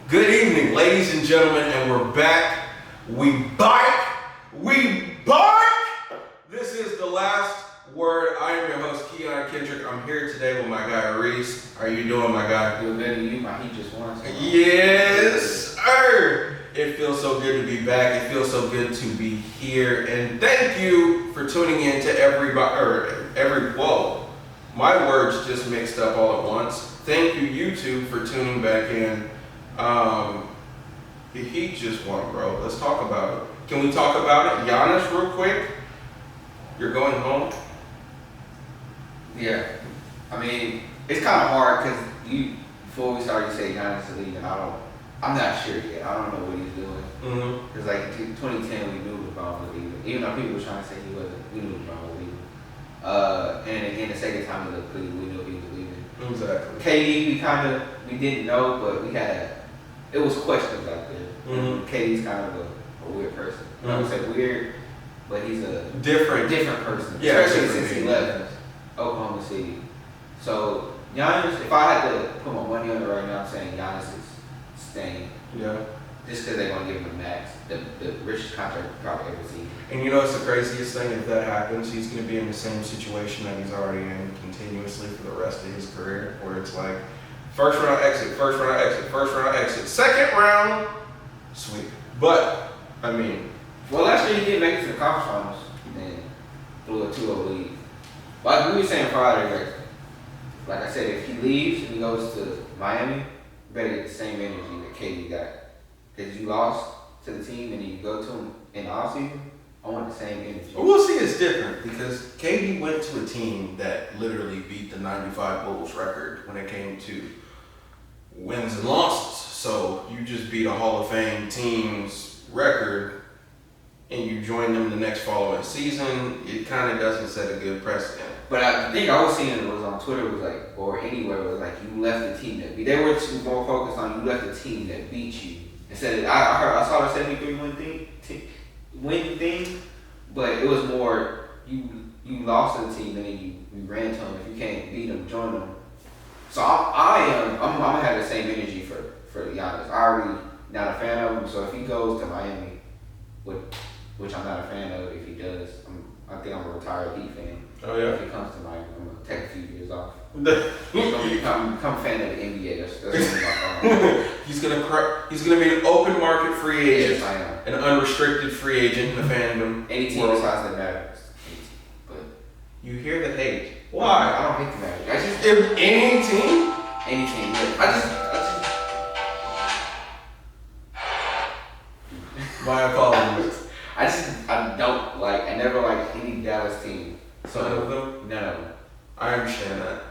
Good evening, ladies and gentlemen, and we're back. We bike. This is the last word. I am your host, Keon Kendrick. I'm here today with my guy, Reese. How you doing, my guy? Feel better than you, my heat just won. Yes, sir. It feels so good to be back. It feels so good to be here, and thank you for tuning in to whoa, my words just mixed up all at once. Thank you, YouTube, for tuning back in. The Heat just won, bro. Let's talk about it. Can we talk about it? Giannis, real quick. You're going home? Yeah. I mean, it's kind of hard because before we started, you say Giannis is leaving. I'm not sure yet. I don't know what he's doing. Because like in 2010, we knew LeBron was leaving. Even though people were trying to say he wasn't, we knew LeBron was leaving. And again, the second time we looked Cleveland, we knew he was leaving. Exactly. KD, we didn't know, but it was questions out there. KD's kind of a weird person. I would say weird, but he's a different person. Yeah, especially since he left Oklahoma City. So Giannis, if I had to put my money on it right now, I'm saying Giannis is staying. Yeah. Just because they're going to give him the max, the richest contract you've probably ever seen. And you know what's the craziest thing? If that happens, he's going to be in the same situation that he's already in continuously for the rest of his career, where it's like first round exit, second round sweep. But I mean, well, last year he did make it to the conference finals and blew a 2-0 lead. Like we were saying Friday, like I said, if he leaves and he goes to Miami, you better get the same energy that KD got. Because you lost to the team and you go to him in the offseason, I want the same energy. We'll see, it's different because KD went to a team that literally beat the 95 Bulls record when it came to wins and losses. So you just beat a Hall of Fame team's record and you join them the next following season. It kind of doesn't set a good precedent. But the thing I was seeing was on Twitter was like, or anywhere was like, you left the team that beat. They were more focused on you left the team that beat you. Instead of, I saw the 73 win thing, but it was more you lost to the team and then you ran to them. If you can't beat them, join them. So I'm gonna have the same energy for Giannis. I already not a fan of him, so if he goes to Miami, which I'm not a fan of, if he does, I think I'm a retired Heat fan. Oh yeah. If he comes to Miami, I'm gonna take a few years off. I'm gonna become a fan of the NBA. That's He's gonna be an open market free agent. Yes, I am. An unrestricted free agent in the fandom. Any team besides the Mavericks. But you hear the hate. Why? I don't hate the Mavericks. I just any team. Yeah. My apologies. I never liked any Dallas team. None of them? None of them. I understand that.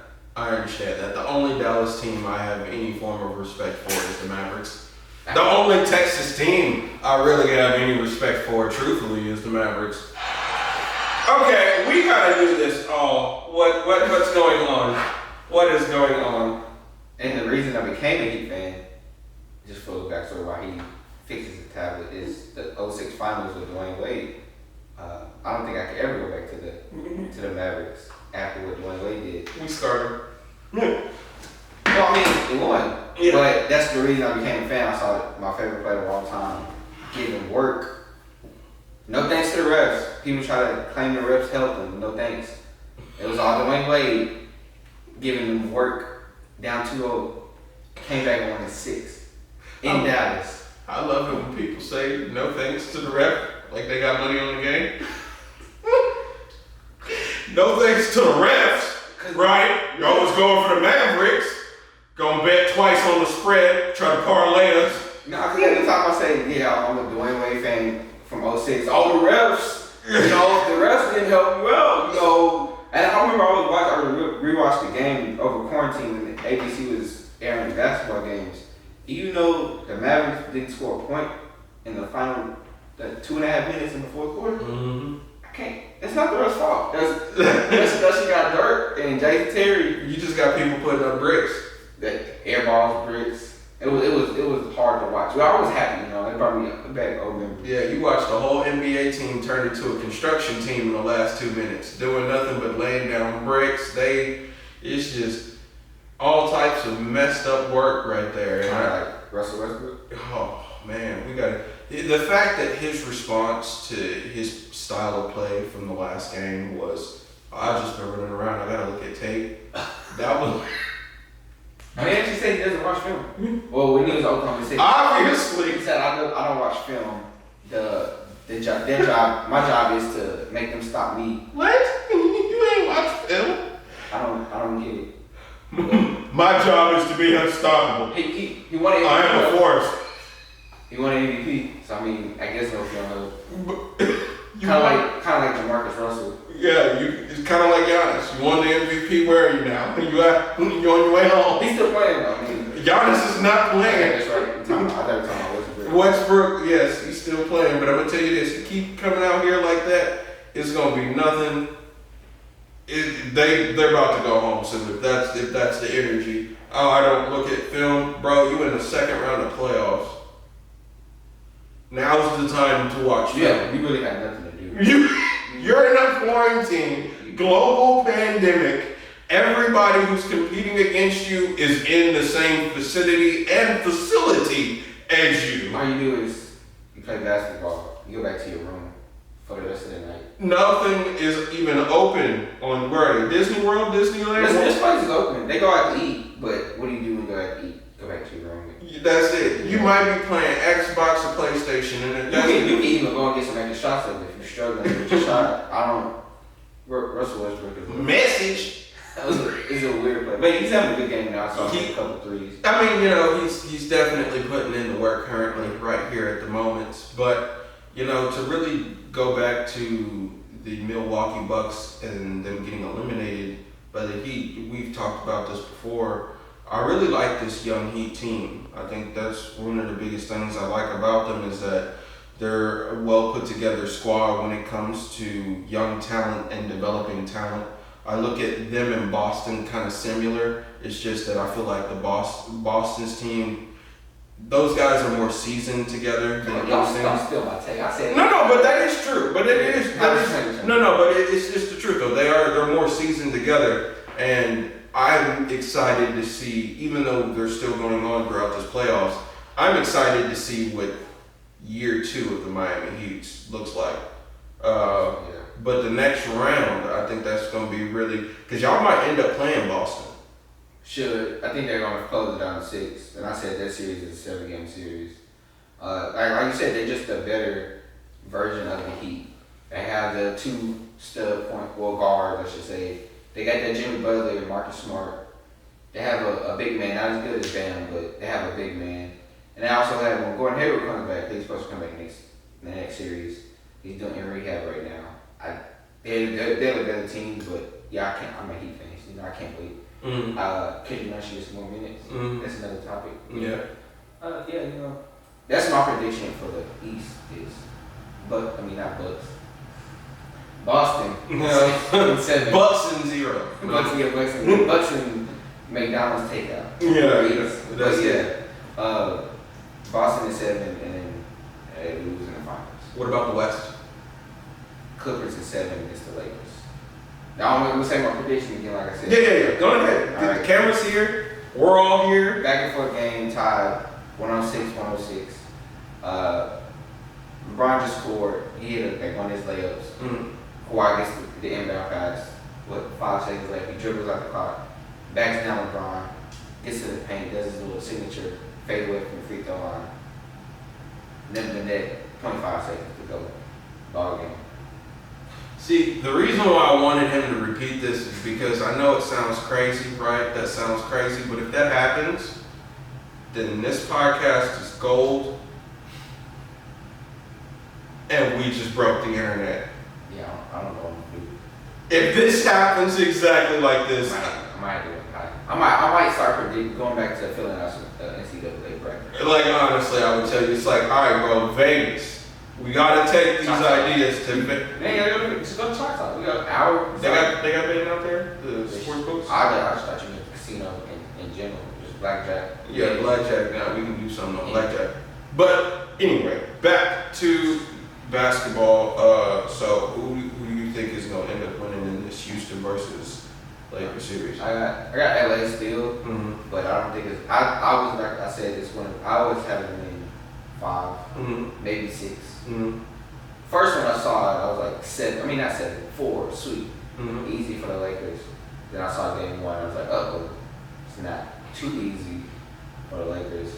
The only Dallas team I have any form of respect for is the Mavericks. The only Texas team I really have any respect for, truthfully, is the Mavericks. Okay, we gotta do this all. What's going on? What is going on? And the reason I became a Heat fan, just for the backstory why he fixes the tablet, is the 06 finals with Dwayne Wade. I don't think I could ever go back to the Mavericks after what Dwayne Wade did. We started. No, I mean, it won. Yeah. But that's the reason I became a fan. I saw my favorite player of all time giving work. No thanks to the refs. People try to claim the refs helped them. No thanks. It was all Dwayne Wade giving them work. Down 2-0. Came back and won in 6. In Dallas. I love it when people say no thanks to the ref, like they got money on the game. No thanks to the refs, right? Y'all was going for the Mavericks. Gonna bet twice on the spread, try to parlay us. No, I think every time I say, yeah, I'm a Dwayne Wade fan from 06, all the refs, the refs didn't help me well, And I remember I rewatched the game over quarantine when the ABC was airing the basketball games. The Mavericks didn't score a point in the final 2.5 minutes in the fourth quarter? Mm-hmm. I can't. It's not the refs' fault. That's you got Dirk and Jason Terry. You just got people putting up bricks. That air balls, bricks. It was hard to watch. Well, I was happy, They brought me back old memories. Yeah, you watched the whole NBA team turn into a construction team in the last 2 minutes, doing nothing but laying down bricks. It's just all types of messed up work right there. Kind of like Russell Westbrook? Oh man, we got the fact that his response to his style of play from the last game was, "I've just been running around. I gotta look at tape." That was. I mean, actually said he doesn't watch film. Well, when he was at Oklahoma City, Obviously, he said, "I don't watch film. Their job, my job is to make them stop me." What? You ain't watch film? I don't get it. My job is to be unstoppable. He won MVP. I am a force. He won MVP. So I mean, I guess no film help. Kind of like Jamarcus Russell. Yeah, it's kind of like Giannis. You won the MVP. Where are you now? You on your way home? He's still playing though. I mean, Giannis is not playing. That's right. I thought talking about Westbrook. Westbrook, yes, he's still playing. But I'm gonna tell you this: you keep coming out here like that, it's gonna be nothing. They're about to go home soon if that's the energy. Oh, I don't look at film, bro. You in the second round of playoffs. Now's the time to watch film. Yeah, we really had nothing to do. You're in a quarantine, global pandemic. Everybody who's competing against you is in the same vicinity and facility as you. All you do is you play basketball. You go back to your room for the rest of the night. Nothing is even open on where? Disney World, Disneyland? This place is open. They go out to eat, but what do you do when you go out to eat? Go back to your room. That's it. You might be playing Xbox or PlayStation, and you can even go and get some extra shots of it if you're struggling with your shot. Russell Westbrook is message. It's a weird play, but he's having a good game now. So he a couple threes. I mean, he's definitely putting in the work currently, right here at the moment. But to really go back to the Milwaukee Bucks and them getting eliminated by the Heat, we've talked about this before. I really like this young Heat team. I think that's one of the biggest things I like about them is that they're a well put together squad when it comes to young talent and developing talent. I look at them in Boston kind of similar. It's just that I feel like the Boston's team, those guys are more seasoned together than Y'all still my take. I said no, but that is true. But it's just the truth though. They're more seasoned together, and I'm excited to see, even though they're still going on throughout this playoffs, I'm excited to see what year 2 of the Miami Heat looks like. But the next round, I think that's going to be really, because y'all might end up playing Boston. Should. I think they're going to close it down to 6. And I said that series is a 7-game series. Like you said, they're just a better version of the Heat. They have the 2 stud guards, I should say. They got that Jimmy Butler and Marcus Smart. They have a big man, not as good as Bam, but they have a big man. And they also have, when Gordon Hayward comes back, he's supposed to come back in the next series. He's doing in rehab right now. They're a better team, but yeah, I'm a Heat fan. I can't wait. Could you mention just more minutes? That's another topic. Yeah. That's my prediction for the East is, not Bucks. Boston. No. 7. Bucks and 0. Bucks and McDonald's takeout. Boston is 7, and then they lose in the finals. What about the West? Clippers is 7 against the Lakers. Now I'm gonna say my prediction again, like I said. Yeah. Go ahead. All right. The camera's here. We're all here. Back and forth game tied, 106-106. LeBron just scored. He hit one of his layups. Kawhi gets the inbound pass. 5 seconds left? He dribbles out the clock. Backs down LeBron. Gets to the paint. Does his little signature fade away from the free throw line. Then the net. 25 seconds to go. Ball game. See, the reason why I wanted him to repeat this is because I know it sounds crazy, right? That sounds crazy, but if that happens, then this podcast is gold, and we just broke the internet. Yeah, I don't know what to do. If this happens exactly like this, I might do it. I might start predicting, going back to filling out some NCAA bracket. Like honestly, I would tell you, it's like, all right, bro, Vegas. We gotta take these ideas to. Man, just go to Choctaw. We got an hour. They got betting out there. The sports books. I just thought you meant casino in general, just blackjack. Yeah, blackjack. Now we can do something on blackjack. But anyway, back to basketball. So who do you think is gonna end up winning in this Houston versus Lakers series. I got LA still, Mm-hmm. but I don't think it's. I was like I said this one. I always have it in 5, maybe 6. Mm-hmm. First one I saw it, I was like 7. I mean not 7, 4. Sweet, Mm-hmm. easy for the Lakers. Then I saw game 1. I was like, oh, it's not too easy for the Lakers.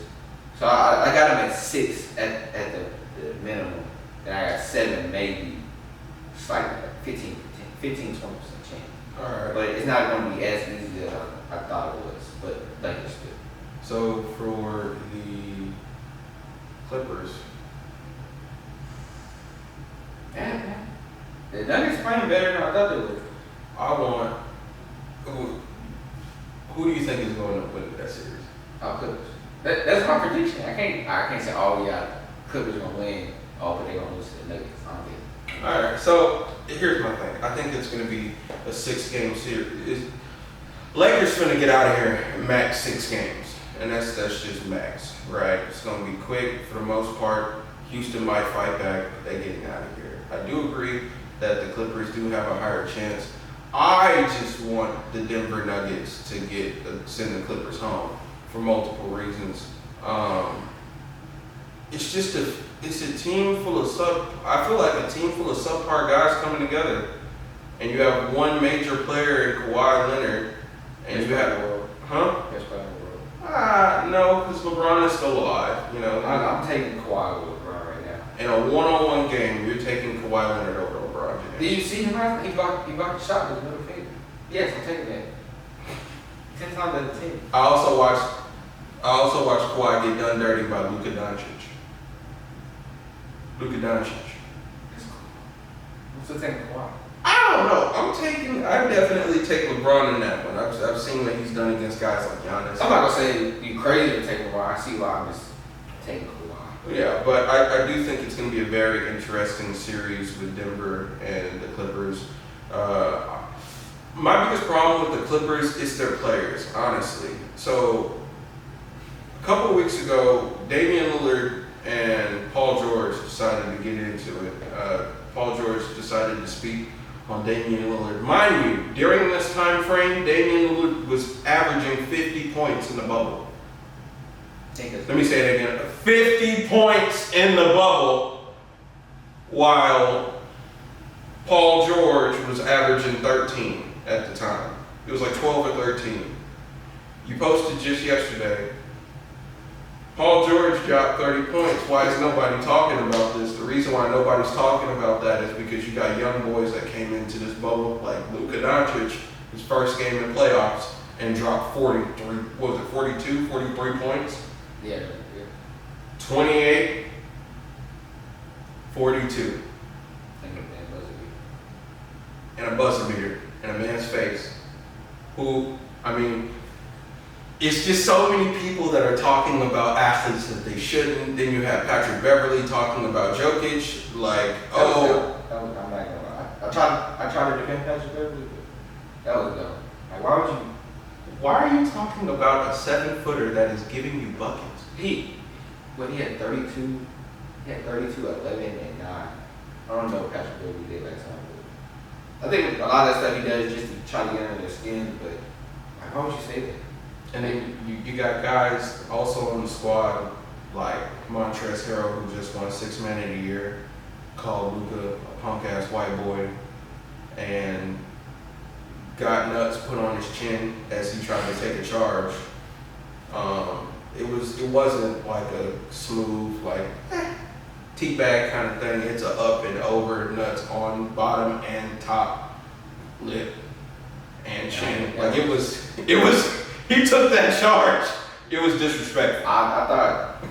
So I got them at 6 at the minimum. Then I got 7 maybe. It's like 15, 20% chance. Alright. But it's not going to be as easy as I thought it was. But Lakers good. So for the Clippers, Yeah. The Nuggets playing better than I thought they would. I want. Who do you think is going to win that series? Oh, Clippers. That's my prediction. I can't say, oh yeah, Clippers are gonna win. Oh, but they're gonna lose to the Nuggets. I don't think. All right. So here's my thing. I think it's going to be a 6-game series. Lakers finna get out of here and max 6 games, and that's just max, right? It's going to be quick for the most part. Houston might fight back. But they're getting out of here. I do agree that the Clippers do have a higher chance. I just want the Denver Nuggets to send the Clippers home for multiple reasons. It's just a team full of I feel like a team full of subpar guys coming together, and you have one major player in Kawhi Leonard, and you have Best player in the world. No, because LeBron is still alive. You know, I'm taking Kawhi with LeBron right now. in a one-on-one game, you're taking Kawhi Leonard over LeBron James. Did you see him last night? He blocked the shot with his middle finger. Yes, I'm taking that. 10 times out of 10. I also watched Kawhi get done dirty by Luka Doncic. That's cool. I'm still taking Kawhi. I don't know. I definitely take LeBron in that one. I've seen what he's done against guys like Giannis. I'm not gonna say you crazy to take Kawhi. I see why I'm just taking Kawhi. Yeah, but I do think it's going to be a very interesting series with Denver and the Clippers. My biggest problem with the Clippers is their players, honestly. So, a couple of weeks ago, Damian Lillard and Paul George decided to get into it. Paul George decided to speak on Damian Lillard. Mind you, during this time frame, Damian Lillard was averaging 50 points in the bubble. Let me say it again. 50 points in the bubble, while Paul George was averaging 13 at the time. It was like 12 or 13. You posted just yesterday, Paul George dropped 30 points. Why is nobody talking about this? The reason why nobody's talking about that is because you got young boys that came into this bubble, like Luka Doncic, his first game in playoffs, and dropped 43 points? Yeah. 28, 42. And a buzzer beater in a man's face. It's just so many people that are talking about athletes that they shouldn't. Then you have Patrick Beverly talking about Jokic, like, I'm not gonna lie. I tried to defend Patrick Beverly, but that was dumb. Like, why are you talking about a 7-footer that is giving you buckets? He had 32. He had 32, 11, and 9. I don't know what Patrick Beverly did last time. But I think a lot of that stuff he does just to try to get under their skin. But like, why would you say that? And then you got guys also on the squad like Montrezl Harrell, who just won 6 Man of the Year, called Luka a punk ass white boy, and got nuts put on his chin as he tried to take a charge. It wasn't like a smooth teabag kind of thing. It's a up and over, nuts on bottom and top lip and chin. Like it was. He took that charge. It was disrespectful. I thought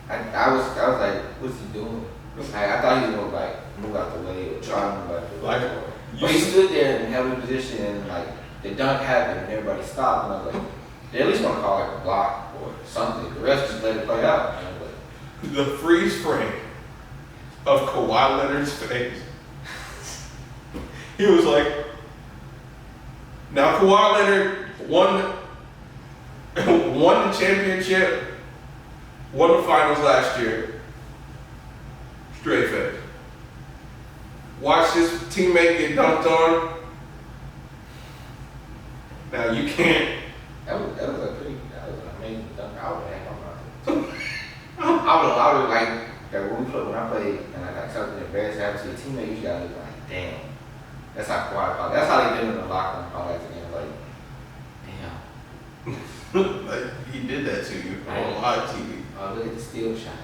I was like, what's he doing? I thought he was gonna like move out the way or try to move out the way. But he stood there and held his position and like the dunk happened and everybody stopped and I was like, they at least want to call it a block or something. The rest just let it play out. And I was like, the freeze frame of Kawhi Leonard's face. He was like, now Kawhi Leonard won the championship, won the finals last year. Straight face. Watched his teammate get dunked on. Now you can't. That was an amazing dunk. I would have I would like that when I played and I got something embarrassed to happen to your teammate, you gotta look like, damn. That's how Kawhi felt. That's how they did in the locker room. I like to get like, damn. Like he did that to you on live TV. Oh, look at the steal shot.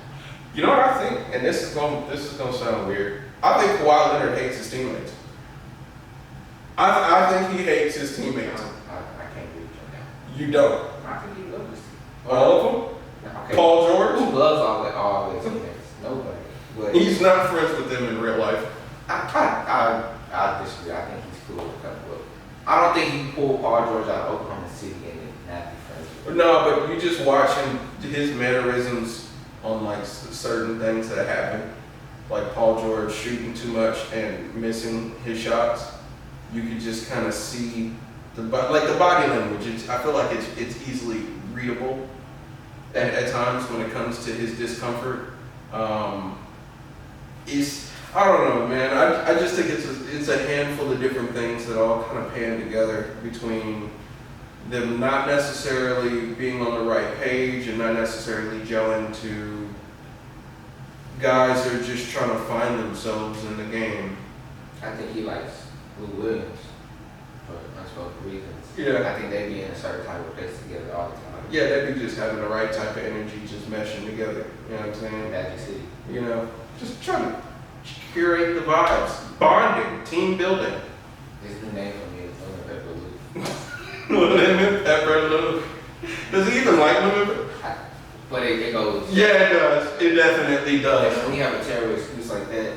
You know what I think? And this is gonna sound weird. I think Kawhi Leonard hates his teammates. I think he hates his teammates. I can't believe that. You don't. I think he loves his team. All of them? Okay. Paul George? Who loves all their teammates? Nobody. But He's not friends with them in real life. I disagree. I think he's cool with a couple of. I don't think he can pull Paul George out of Oklahoma City and not be friends with him. No, but you just watching his mannerisms on like certain things that happen, like Paul George shooting too much and missing his shots. You could just kind of see the body language. I feel like it's easily readable at times when it comes to his discomfort. I don't know, man. I just think it's a handful of different things that all kind of pan together between them not necessarily being on the right page and not necessarily gelling to guys that are just trying to find themselves in the game. I think he likes Lou Williams for unspoken reasons. Yeah. I think they be in a certain type of place together all the time. Yeah, they be just having the right type of energy, just meshing together. You know what I'm saying? Magic City. You know, just trying to curate the vibes, bonding, team building. His new name for me is Lemon Pepper Lou. Lemon Pepper Lou. Does he even like lemon pepper? But it goes. Yeah, it does. It definitely does. When you have a terrible excuse like that,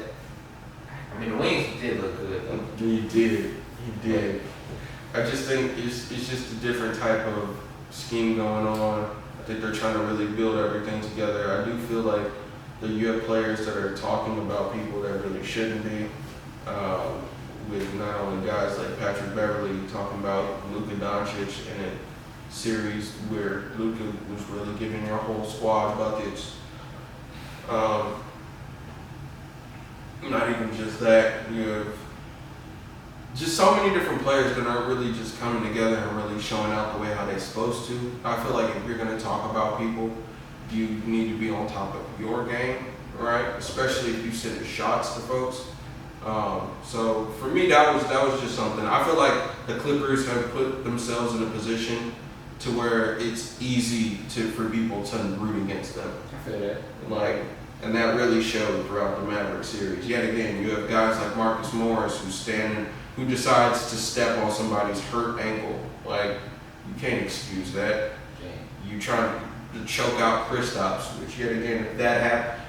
I mean, the wings did look good though. He did. He did. I just think it's just a different type of scheme going on. I think they're trying to really build everything together. I do feel like that you have players that are talking about people that really shouldn't be. With not only guys like Patrick Beverly talking about Luka Doncic in a series where Luka was really giving our whole squad buckets. Not even just that, you have just so many different players that aren't really just coming together and really showing out the way how they're supposed to. I feel like if you're going to talk about people, you need to be on top of your game, right? Especially if you send shots to folks. So for me, that was just something. I feel like the Clippers have put themselves in a position to where it's easy for people to root against them. I feel that. And that really showed throughout the Maverick series. Yet again, you have guys like Marcus Morris who decides to step on somebody's hurt ankle. Like, you can't excuse that. You trying to choke out Kristaps, which yet again, if that happened,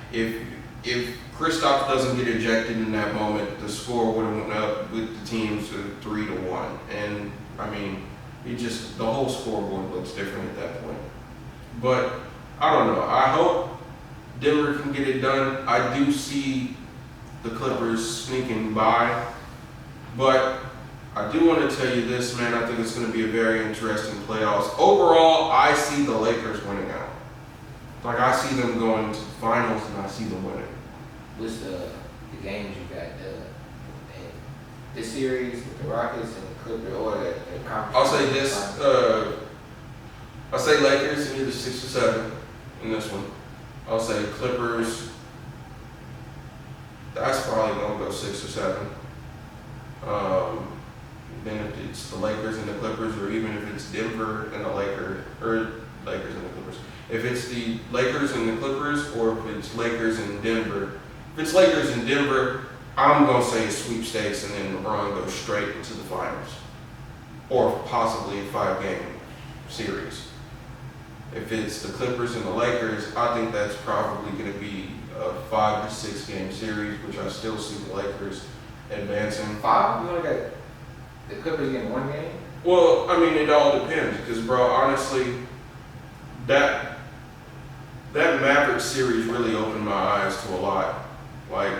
if Kristaps doesn't get ejected in that moment, the score would have went up with the teams 3-1. And I mean, the whole scoreboard looks different at that point. But I don't know. I hope Denver can get it done. I do see the Clippers sneaking by, but I do want to tell you this, man. I think it's going to be a very interesting playoffs. Overall, I see the Lakers winning out. Like, I see them going to the finals, and I see them winning. What's the games you got this series with the Rockets and the Clippers, or the conference? I'll say this. I'll say Lakers in either 6 or 7 in this one. I'll say Clippers. That's probably going to go 6 or 7. Then if it's the Lakers and the Clippers, or even if it's Denver and the Lakers, or Lakers and the Clippers. If it's the Lakers and the Clippers, or if it's Lakers and Denver. If it's Lakers and Denver, I'm going to say it's sweepstakes, and then LeBron goes straight into the finals. Or possibly a 5-game series. If it's the Clippers and the Lakers, I think that's probably going to be a 5 to 6 game series, which I still see the Lakers advancing. 5? You only got the Clippers getting 1 game? Well, I mean, it all depends, because, bro, honestly, that Mavericks series really opened my eyes to a lot. Like,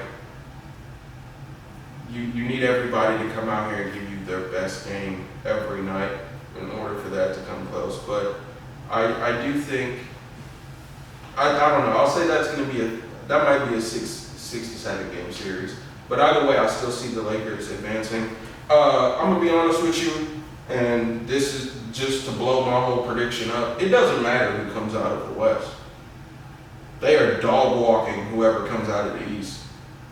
you need everybody to come out here and give you their best game every night in order for that to come close. But I do think, I don't know, I'll say that might be a 6 to 7 game series. But either way, I still see the Lakers advancing. I'm going to be honest with you, And this is just to blow my whole prediction up. It doesn't matter who comes out of the West. They are dog walking whoever comes out of the East.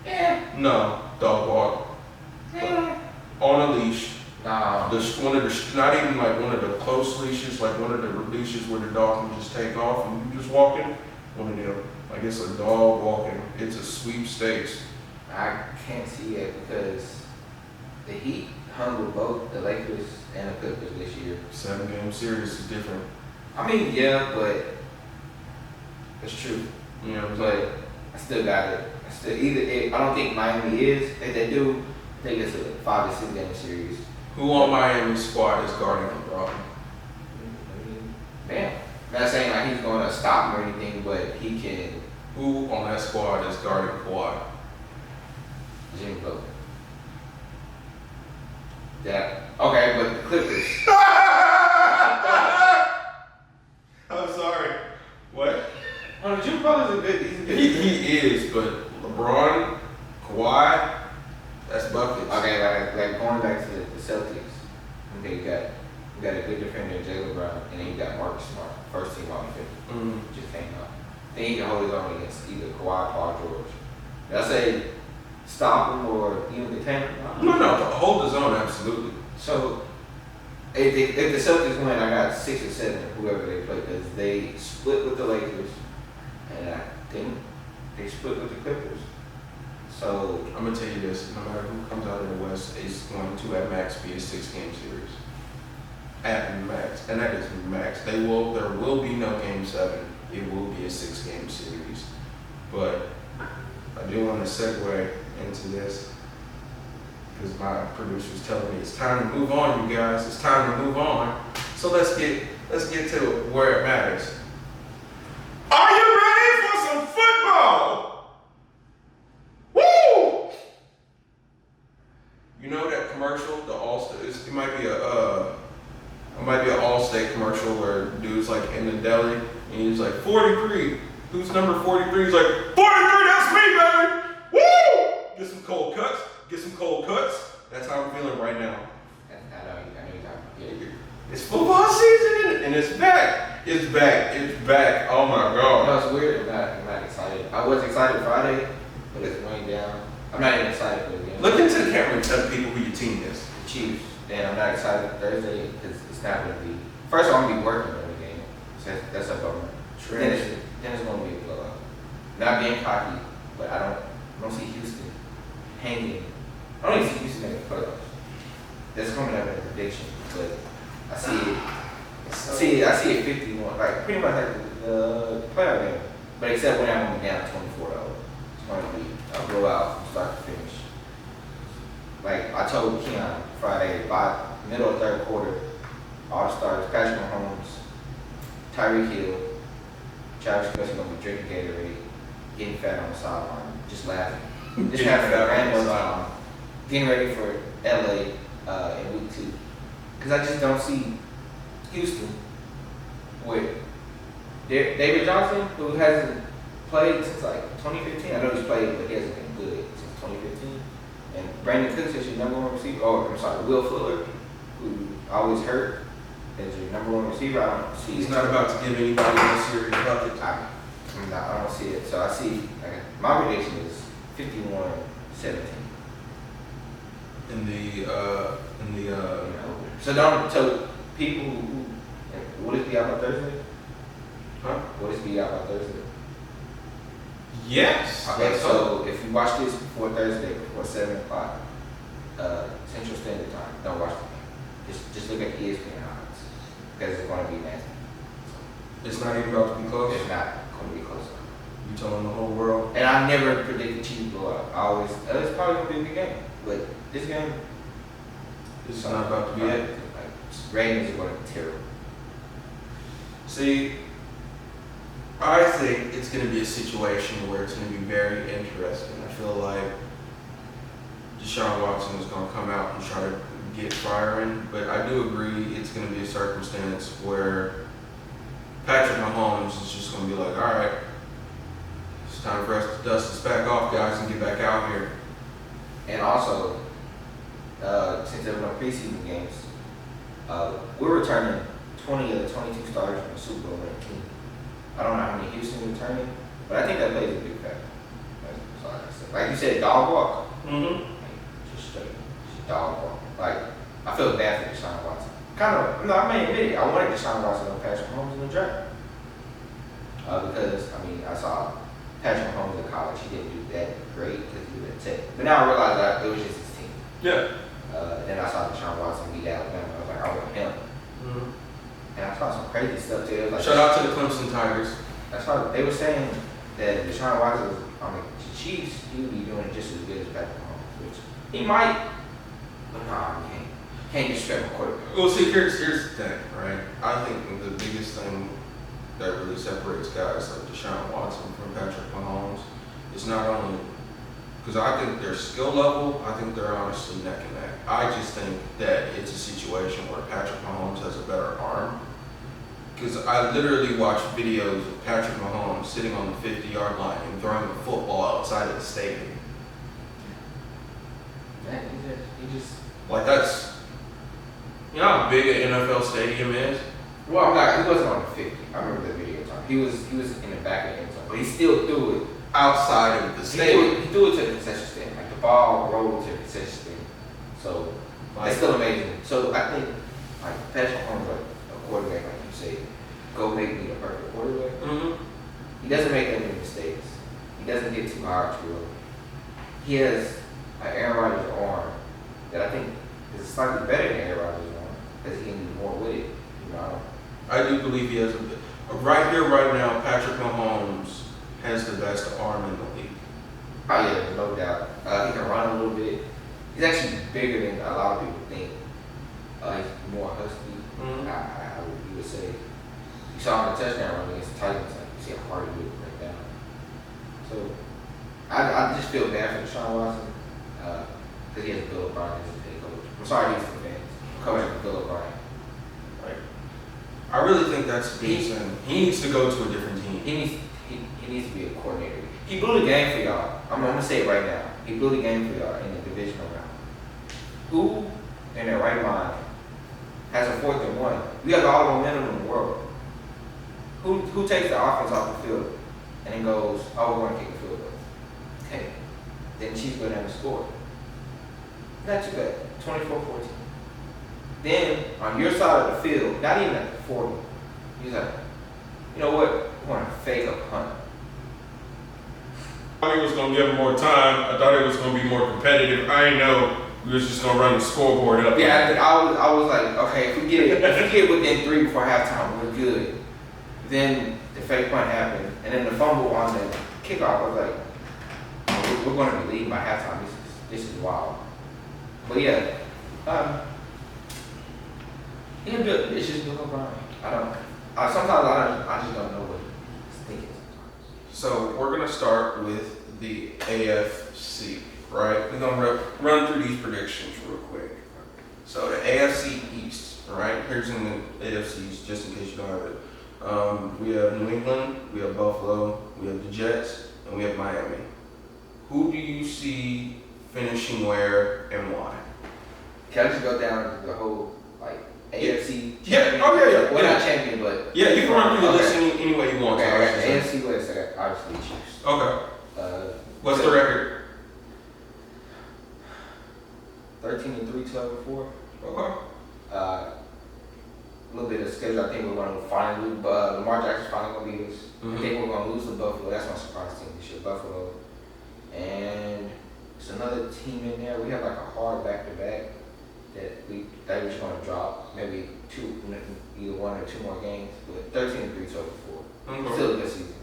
Yeah. No, dog walk. Yeah. On a leash. Nah. One of the, not even like one of the close leashes, like one of the leashes where the dog can just take off and you just walking. One of them. Like it's a dog walking. It's a sweepstakes. I can't see it because the Heat hung with both the Lakers and the Clippers this year. 7-game series is different. I mean, yeah, but it's true. You know what I'm But saying? I still got it. I don't think Miami is. If they do, I think it's a 5 to 6 game series. Who on Miami's squad is guarding LeBron? Man, not saying like he's going to stop him or anything, but he can. Who on that squad is guarding Kawhi? Jimmy Butler. Yeah. Okay, but the Clippers. I'm sorry. What? Oh, Jimmy Butler's a good. He's a good. He is, but LeBron, Kawhi, that's buckets. Okay, like going back to the Celtics. Okay, you got a good defender in Jalen Brown, and then you got Marcus Smart, first team all defender. Just came out. Then he can hold his own against either Kawhi, Paul George. Did I say stop him or even contain him? No, hold his own, absolutely. So if the Celtics win, I got 6 or 7, whoever they play, because they split with the Lakers, and I think they split with the Clippers. So I'm gonna tell you this: no matter who comes out of the West, it's going to at max be a 6-game series. At max, and that is max. There will be no Game 7. It will be a 6-game series. But I do want to segue into this because my producer's telling me it's time to move on, you guys. It's time to move on. So let's get to where it matters. Are you ready for some football? Woo! You know that commercial, the All-State, it might be an All-State commercial where dude's like in the deli and he's like 43. Who's number 43? He's like 43. That's me, baby. Woo! Get some cold cuts. That's how I'm feeling right now. I know you're talking. It's football season and it's back. It's back. Oh my God. No, it's weird. I'm not excited. I was excited Friday, but it's going down. I'm not even excited for the game. Look into the camera and tell people who your team is. Chiefs. And I'm not excited Thursday because it's not going to be. First, I'm going to be working on the game. So that's a bummer. Then it's going to be a blowout. Not being cocky, but I don't see Houston hanging. I don't even see Houston making the playoffs. That's coming up in a prediction, but I see it 51, like pretty much like the playoff game. But except when I'm going to be down 24-0. It's going to be a blowout from start to finish. Like I told Keon Friday, by middle of third quarter, all the stars, Patrick Mahomes, Tyreek Hill, Travis Kelce gonna be drinking Gatorade, getting fat on the sideline, just laughing, just having a random time, getting ready for LA in week 2. Because I just don't see Houston with David Johnson, who hasn't played since like 2015. I know he's played, but he hasn't been good since 2015. And Brandon Cooks is your number 1 receiver. Will Fuller, who always hurt, is your number 1 receiver. I don't see. He's not about to give anybody a serious bucket. I don't see it. So I see. My prediction is 51-17. In the So people who will it be out by Thursday? Huh? Will it be out by Thursday? Yes. Okay, so if you watch this before Thursday, before 7 o'clock Central Standard Time, don't watch the game. Just look at the ESPN odds because it's going to be nasty. It's not even about to be close. It's not going to be close. You telling the whole world. And I never predicted Chiefs blowout. I always it's probably going to be a good game, but this game It's not about to be it. Like, ratings are going to be terrible. See, I think it's going to be a situation where it's going to be very interesting. I feel like Deshaun Watson is going to come out and try to get firing, but I do agree it's going to be a circumstance where Patrick Mahomes is just going to be like, all right, it's time for us to dust this back off, guys, and get back out here. And also, since there were no preseason games, We're returning 20 of the 22 starters from the Super Bowl winning team. I don't know how many Houston is returning, but I think that plays a big factor. That's all I can say. Like you said, dog walk. Mm-hmm. Just straight, just dog walk. Like, I feel bad for Deshaun Watson. I may admit it. I wanted Deshaun Watson over Patrick Mahomes in the draft. Because, I saw Patrick Mahomes in college. He didn't do that great because he was at Tech. But now I realize that it was just his team. Yeah. Then I saw Deshaun Watson beat Alabama. I was like, I want him. Mm-hmm. And I saw some crazy stuff too. It was like, shout out to the Clemson Tigers. That's why they were saying that Deshaun Watson was on the Chiefs. He would be doing it just as good as Patrick Mahomes, which he might. But nah, he can't disrespect my quarterback. Well, see, here's the thing, right? I think the biggest thing that really separates guys like Deshaun Watson from Patrick Mahomes is not only because I think their skill level, I think they're honestly neck and neck. I just think that it's a situation where Patrick Mahomes has a better arm. Because I literally watched videos of Patrick Mahomes sitting on the 50-yard line and throwing the football outside of the stadium. Man, he just Like that's, you know how big an NFL stadium is? well, I'm not. He wasn't on the 50. I remember the video time. He was in the back of the end zone, but he still threw it Outside of the stadium. He threw it to the concession stand. Like the ball rolled to the concession stand. So that's still amazing. So I think like Patrick Mahomes, like a quarterback, like you say, go make me the perfect quarterback. Mm-hmm. He doesn't make any mistakes. He doesn't get too hard to him. He has an Aaron Rodgers arm that I think is slightly better than Aaron Rodgers' arm because he can do more with it. You know. I do believe he has right here, right now, Patrick Mahomes has the best arm in the league. Oh yeah, no doubt. He can run a little bit. He's actually bigger than a lot of people think. He's more husky. Mm-hmm. You would say. You saw him in the touchdown run against the Titans. Like, you see how hard he would break down. So I just feel bad for Deshaun Watson because he has Bill O'Brien as his head coach. I'm sorry, he's the fans. Coach Bill O'Brien. I really think that's the reason he needs to go to a different team. He needs to be a coordinator. He blew the game for y'all. I'm gonna say it right now. He blew the game for y'all in the divisional round. Who in their right mind has a 4th and 1? We have all the momentum in the world. Who takes the offense off the field and then goes, oh, we're gonna kick the field goal. Okay. Then Chiefs go down and score. Not too bad. 24-14. Then on your side of the field, not even at the 40, he's like, you know what? We're gonna fake a punt. I thought he was going to give him more time. I thought it was going to be more competitive. I didn't know we was just going to run the scoreboard up. Yeah, I was like, okay, if we get within 3 before halftime, we're good. Then the fake punt happened, and then the fumble on the kickoff. I was like, we're going to be leading by halftime. This is wild. But yeah, it's just Bill O'Brien. Sometimes I just don't know what he's thinking. So we're going to start with the AFC, right? We're going to run through these predictions real quick. So the AFC East, right? Here's in the AFC East, just in case you don't have it. We have New England, we have Buffalo, we have the Jets, and we have Miami. Who do you see finishing where and why? Can I just go down the whole, like, AFC? Yeah. Oh, yeah. We're not champion, but... Yeah, you can run through the list any way you want. Okay, I got the AFC list. I got obviously Chiefs. Okay. What's the record? 13-3, 12-4. Okay. A little bit of schedule. I think we're going to finally lose. Lamar Jackson's finally going to beat us. Mm-hmm. I think we're going to lose to Buffalo. That's my surprise team this year, Buffalo. And there's another team in there. We have like a hard back-to-back that we're just going to drop. Maybe either 1 or 2 more games. But 13-3, 12-4. Mm-hmm. Still a good season.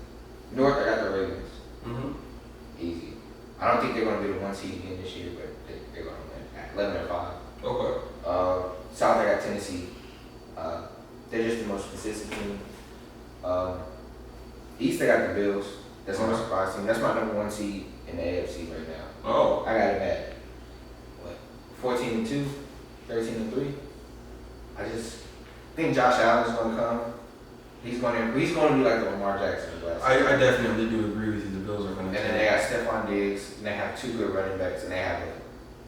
North, I got the Ravens. Mm-hmm. Easy. I don't think they're going to be the 1 seed again this year, but they're going to win. 11-5. Okay. South, I got Tennessee. They're just the most consistent team. East, I got the Bills. That's my surprise team. That's my number 1 seed in the AFC right now. Oh. I got it at 14-2, 13-3. I just think Josh Allen's going to come. He's going to be like the Lamar Jackson of last year. I definitely do agree with you. The Bills are going to. And then they got Stephon Diggs, and they have 2 good running backs, and they have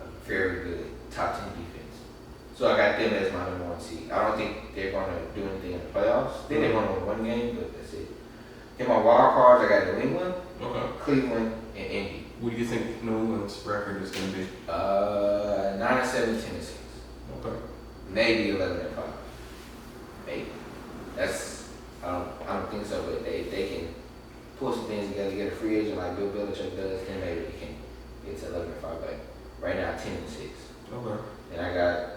a very good top 10 defense. So I got them as my number 1 seed. I don't think they're going to do anything in the playoffs. I think they're going to win one game, but that's it. In my wild cards, I got New England, Cleveland, and Indy. What do you think New England's record is going to be? 9-7, 10-6. Okay. Maybe 11-5. Maybe. I don't think so, but they can pull some things together, get a free agent like Bill Belichick does, then maybe they can get to 11-5. But right now, 10-6. Okay. And I got,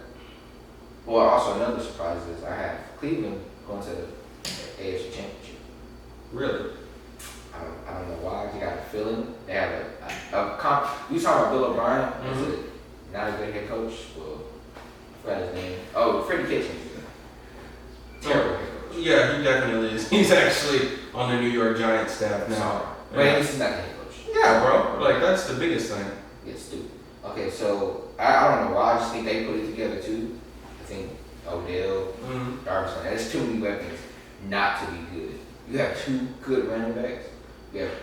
well, also another surprise is I have Cleveland going to the AFC Championship. Really? I don't know why. I just got a feeling. They have we was talking about Bill O'Brien. Mm-hmm. Not a good head coach. Well, I forgot his name. Oh, Freddie Kitchens. Terrible head coach. Yeah, he definitely is. He's actually on the New York Giants staff now. But at least he's not the head coach. Yeah, bro. Like, that's the biggest thing. It's stupid. Okay, so I don't know why. I just think they put it together too. I think Odell, Jarvis, there's too many weapons not to be good. You have 2 good running backs. You have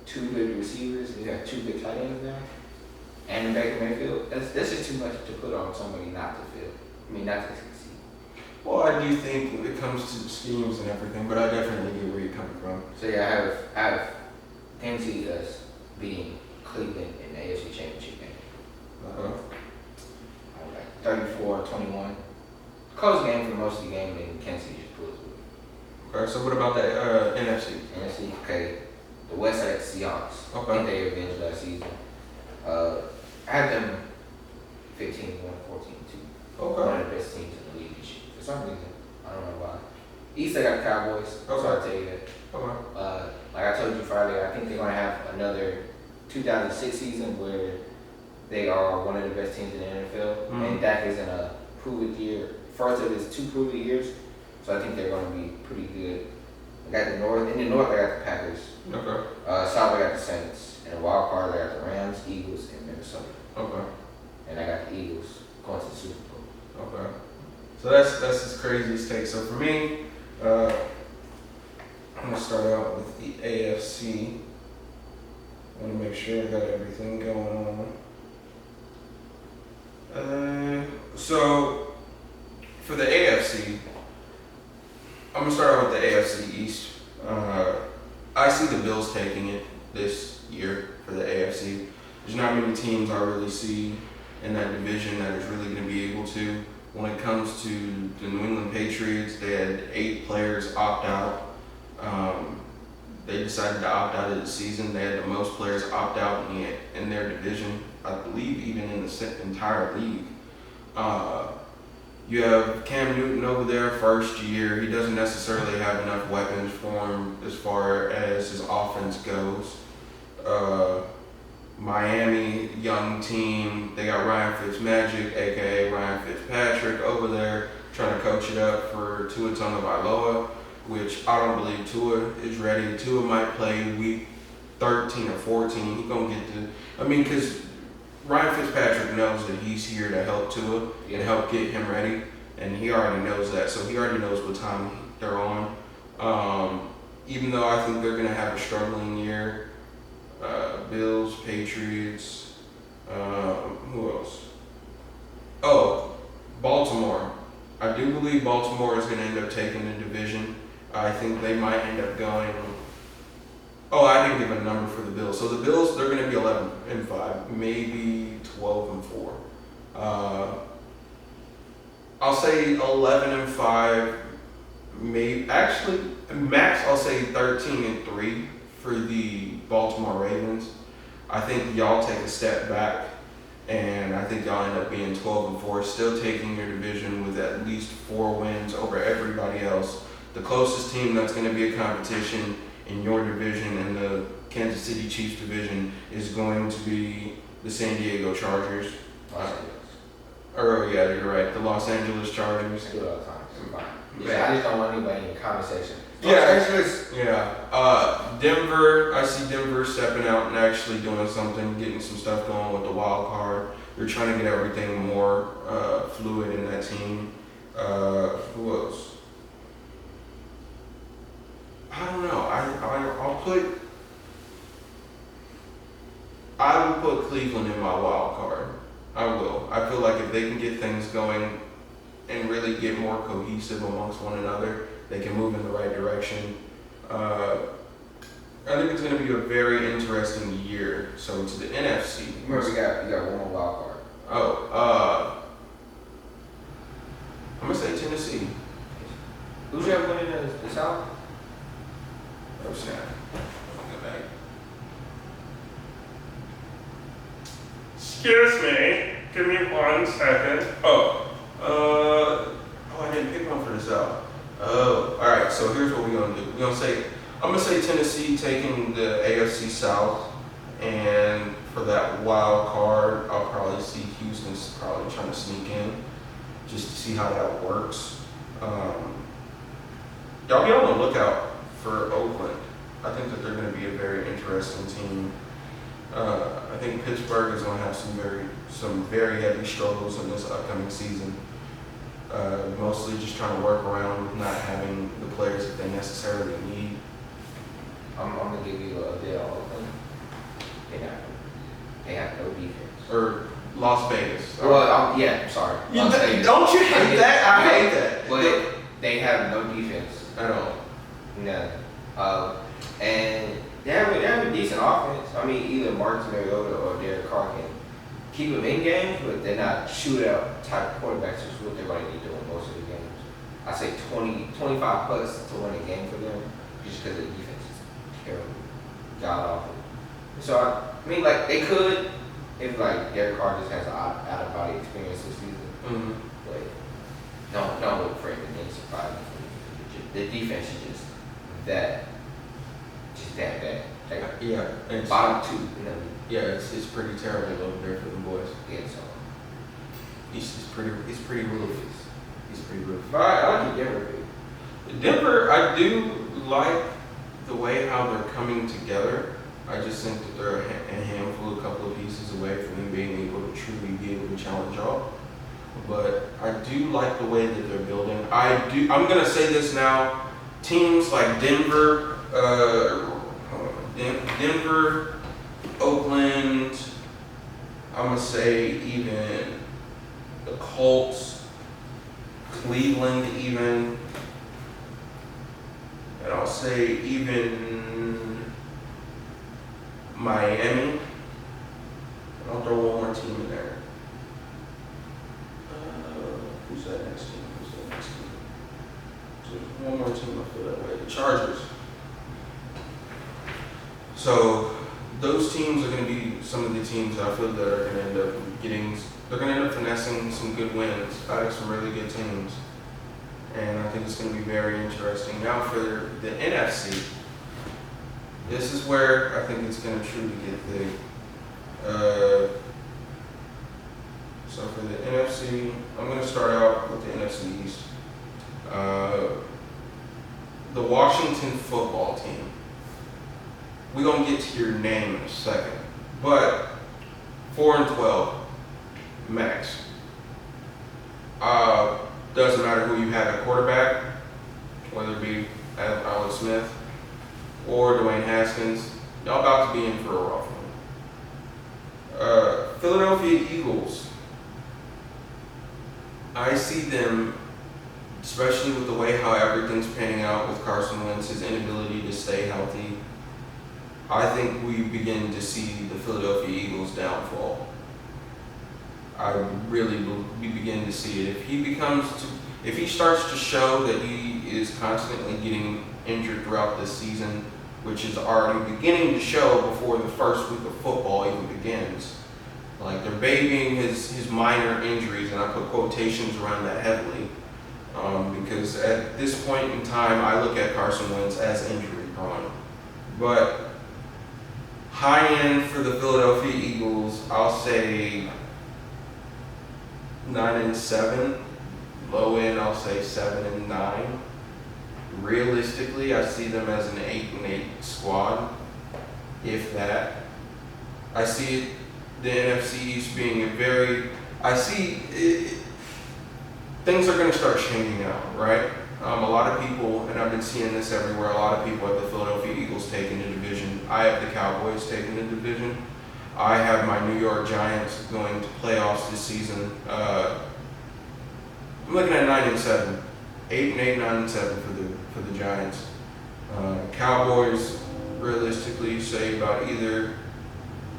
2 good receivers. And you have 2 good tight ends now. And Baker Mayfield. That's just too much to put on somebody not to fail. I mean, not to succeed. Well, I do think when it comes to schemes and everything, but I definitely get where you're coming from. So yeah, I have Tennessee us beating Cleveland in the AFC Championship game. I like 34-21. Close game for most of the game, and Kansas City just pulls it. Okay, so what about the NFC? NFC, okay. The West Side Seahawks. Okay. I think they avenged last season. I had them 15-1, 14-2. Okay. One of the best teams in the league this year. For some reason, I don't know why. East, I got the Cowboys. Okay. So I'll tell you that. Okay. Like I told you Friday, I think they're going to have another 2006 season where they are one of the best teams in the NFL. And Dak is in a prove-it year. First of his 2 prove-it years. So I think they're going to be pretty good. I got the North. In the North, I got the Packers. Okay. South, I got the Saints. And the wild card, I got the Rams, Eagles, and Minnesota. Okay. And I got the Eagles going to the Super Bowl. Okay. So that's his craziest take. So for me, I'm gonna start out with the AFC. I want to make sure I got everything going on. So for the AFC, I'm gonna start out with the AFC East. I see the Bills taking it this year for the AFC. There's not many teams I really see in that division that is really going to be able to. When it comes to the New England Patriots, they had 8 players opt out. They decided to opt out of the season. They had the most players opt out in their division, I believe even in the entire league. You have Cam Newton over there, first year. He doesn't necessarily have enough weapons for him as far as his offense goes. Miami, young team. They got Ryan Fitzmagic, a.k.a. Ryan Fitzpatrick, over there trying to coach it up for Tua Tagovailoa, which I don't believe Tua is ready. Tua might play week 13 or 14. He's going to get to, because Ryan Fitzpatrick knows that he's here to help Tua and help get him ready, and he already knows that. So he already knows what time they're on. Even though I think they're going to have a struggling year, Bills, Patriots, who else? Oh, Baltimore. I do believe Baltimore is going to end up taking the division. I think they might end up going. Oh, I didn't give a number for the Bills. So the Bills, they're going to be 11-5, maybe 12-4. I'll say 11-5. Maybe actually max. I'll say 13-3 for the Baltimore Ravens. I think y'all take a step back, and I think y'all end up being 12-4, still taking your division with at least 4 wins over everybody else. The closest team that's going to be a competition in your division and the Kansas City Chiefs division is going to be the San Diego Chargers. Yeah, you're right. The Los Angeles Chargers. I do it all the time. I'm fine. Yeah, I just don't want anybody in the conversation. Denver, I see Denver stepping out and actually doing something, getting some stuff going with the wild card. They're trying to get everything more fluid in that team. Who else? I don't know. I will put Cleveland in my wild card. I will. I feel like if they can get things going and really get more cohesive amongst one another, they can move in the right direction. I think it's going to be a very interesting year. So to the NFC. Remember, we got one more wild card. Oh, I'm gonna say Tennessee. Who's you have winning the South? Oh snap! Go back. Excuse me. Give me 1 second. I didn't pick one for the South. Oh, all right. So here's what we're gonna do. I'm gonna say Tennessee taking the AFC South, and for that wild card, I'll probably see Houston's probably trying to sneak in, just to see how that works. Y'all be on the lookout for Oakland. I think that they're going to be a very interesting team. I think Pittsburgh is going to have some very heavy struggles in this upcoming season. Mostly just trying to work around with not having the players that they necessarily need. I'm gonna give you a deal. Oakland. They have no defense. Or Las Vegas. Well, yeah, sorry. Las Vegas. Don't you hate that? I hate that. But they have no defense. I don't. None. And they have a decent offense. I mean, either Marcus Mariota or Derek Carr can keep them in games, but they're not shootout type quarterbacks, which is what they're going to be doing most of the games. I say 25 plus to win a game for them, just because the defense is terrible, god awful. So I mean, like they could if like Derek Carr just has an out of body experience this season. Mm-hmm. But don't look for anything surprising. The defense is just that bad. Like, Yeah. And bottom two. Yeah, it's pretty terrible over there for the boys. Yeah, so He's pretty rough. He's pretty rough. but I like Denver. Denver, I do like the way how they're coming together. I just think that they're a handful, a couple of pieces away from them being able to truly be able to challenge y'all. But I do like the way that they're building. I'm gonna say this now. Teams like Denver, Oakland. I'm gonna say even the Colts, Cleveland, even, and I'll say even Miami. And I'll throw one more team in there. Who's that next team? So there's one more team I feel that way. The Chargers. So those teams are going to be some of the teams that I feel that are going to end up they're going to end up finessing some good wins out of some really good teams. And I think it's going to be very interesting. Now for the NFC, this is where I think it's going to truly get big. So for the NFC, I'm going to start out with the NFC East. The Washington football team. We're going to get to your name in a second. But 4-12, max. Doesn't matter who you have at quarterback, whether it be Alex Smith or Dwayne Haskins. Y'all about to be in for a rough one. Philadelphia Eagles. I see them, especially with the way how everything's panning out with Carson Wentz, his inability to stay healthy. I think we begin to see the Philadelphia Eagles downfall. We begin to see it. If he starts to show that he is constantly getting injured throughout this season, which is already beginning to show before the first week of football even begins. Like they're babying his minor injuries, and I put quotations around that heavily. Because at this point in time, I look at Carson Wentz as injury prone. But high end for the Philadelphia Eagles, I'll say 9-7. Low end, I'll say 7-9. Realistically, I see them as an 8-8 squad, if that. I see the NFC East being things are going to start changing out, right? A lot of people, and I've been seeing this everywhere, a lot of people have the Philadelphia Eagles taking the division. I have the Cowboys taking the division. I have my New York Giants going to playoffs this season. I'm looking at 9-7, 8-8, 9-7 for the Giants. Cowboys, realistically, say about either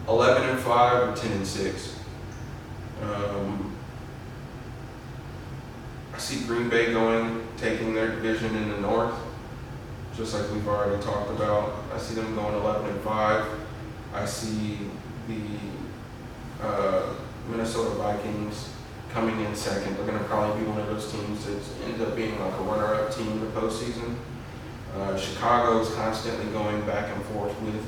11-5 or 10-6. I see Green Bay taking their division in the North, just like we've already talked about. I see them going 11-5. I see the Minnesota Vikings coming in second. They're going to probably be one of those teams that ends up being like a runner-up team in the postseason. Chicago's constantly going back and forth with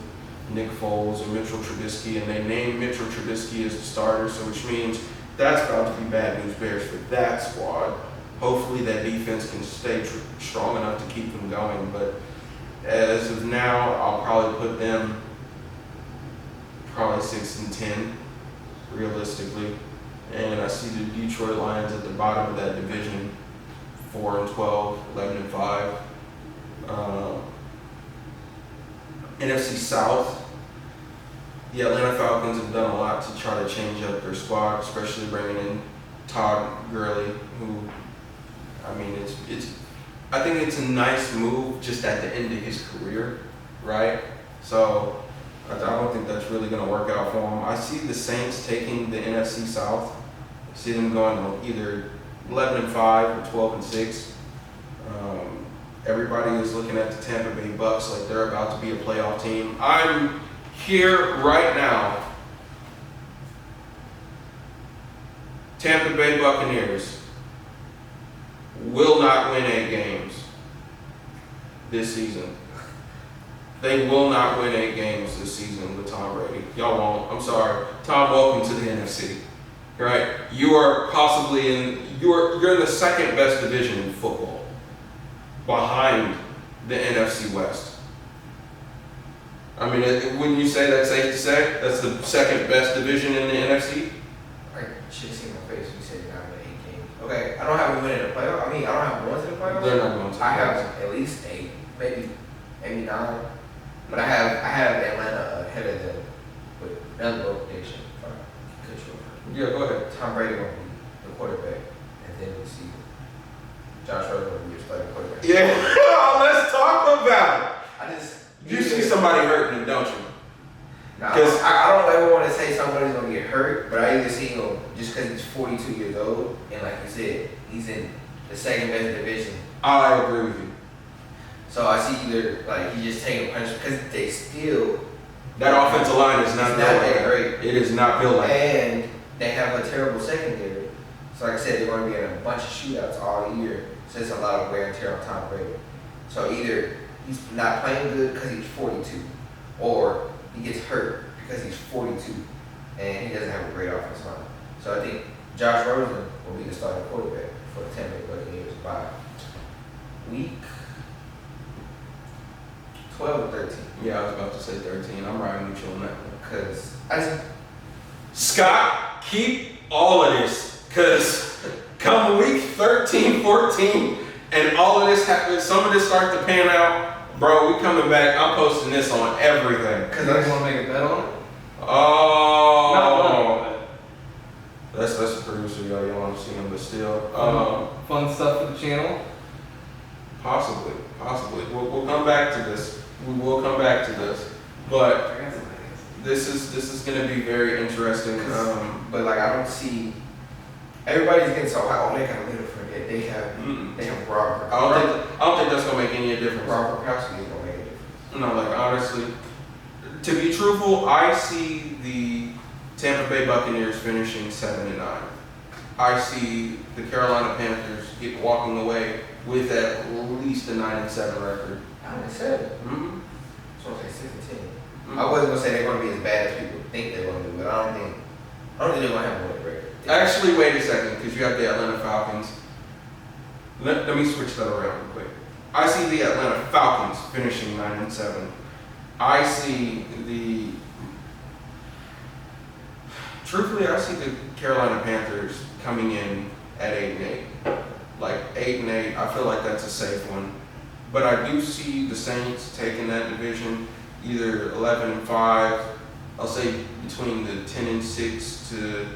Nick Foles and Mitchell Trubisky, and they named Mitchell Trubisky as the starter, so which means that's about to be bad news bears for that squad. Hopefully that defense can stay strong enough to keep them going, but as of now, I'll probably put them probably 6-10, realistically. And I see the Detroit Lions at the bottom of that division, 4-12, 11-5. NFC South, the Atlanta Falcons have done a lot to try to change up their squad, especially bringing in Todd Gurley, who, I mean, I think it's a nice move just at the end of his career, right? So I don't think that's really going to work out for him. I see the Saints taking the NFC South. I see them going either 11-5 or 12-6. Everybody is looking at the Tampa Bay Bucks like they're about to be a playoff team. I'm here right now. Tampa Bay Buccaneers will not win 8 games this season. They will not win 8 games this season with Tom Brady. Y'all won't. I'm sorry. Tom, welcome to the NFC. Right? You are possibly you're in the second best division in football, behind the NFC West. I mean, wouldn't you say that's safe to say? That's the second best division in the NFC? I should have seen my face when you said you're not going to 8 games. Okay, I don't have a win in the playoffs. I mean, I don't have ones in the playoffs. They're not going to. I have at least 8, maybe 9. But I have Atlanta ahead of them with another bold prediction. Yeah, go ahead. Tom Brady will be the quarterback, and then we see Josh Rosen will be your starting quarterback. Yeah, let's talk about it. You see somebody hurting him, don't you? Nah, I don't ever want to say somebody's going to get hurt, but I either see him just because he's 42 years old, and like you said, he's in the second best division. I agree with you. So I see either like he just taking a punch because they still that offensive line is not that great. It is not built like and they have a terrible secondary. So like I said, they're going to be in a bunch of shootouts all year. So it's a lot of wear and tear on Tom Brady. So either he's not playing good because he's 42, or he gets hurt because he's 42 and he doesn't have a great offensive line. So I think Josh Rosen will be the starting quarterback for the Tampa Bay Buccaneers by week 12 or 13. Yeah, I was about to say 13. I'm riding with you on that one. Because Scott, keep all of this. Because come week 13, 14, and all of this happens, some of this starts to pan out, bro, we coming back. I'm posting this on everything. Because I just want to make a bet on it? Oh. That's a producer, y'all. You want to see him, but still. Fun stuff for the channel? Possibly. We'll come back to this. We will come back to this, but this is going to be very interesting. But like I don't see everybody's getting so high. Oh, they got a little for it. They have Robert. I don't think that's going to make any difference. Robert Kowski is going to make a difference. No, like honestly, to be truthful, I see the Tampa Bay Buccaneers finishing 7-9. I see the Carolina Panthers walking away with at least a 9-7 record. 9-7. Mm-hmm. So I say 6-10. I wasn't gonna say they're gonna be as bad as people think they're gonna be, but I don't think they're gonna have a winning record. Actually, wait a second, because you have the Atlanta Falcons. Let me switch that around real quick. I see the Atlanta Falcons finishing 9-7. I see truthfully, I see the Carolina Panthers coming in at 8-8. Like 8-8, I feel like that's a safe one. But I do see the Saints taking that division either 11-5. I'll say between the 10-6 to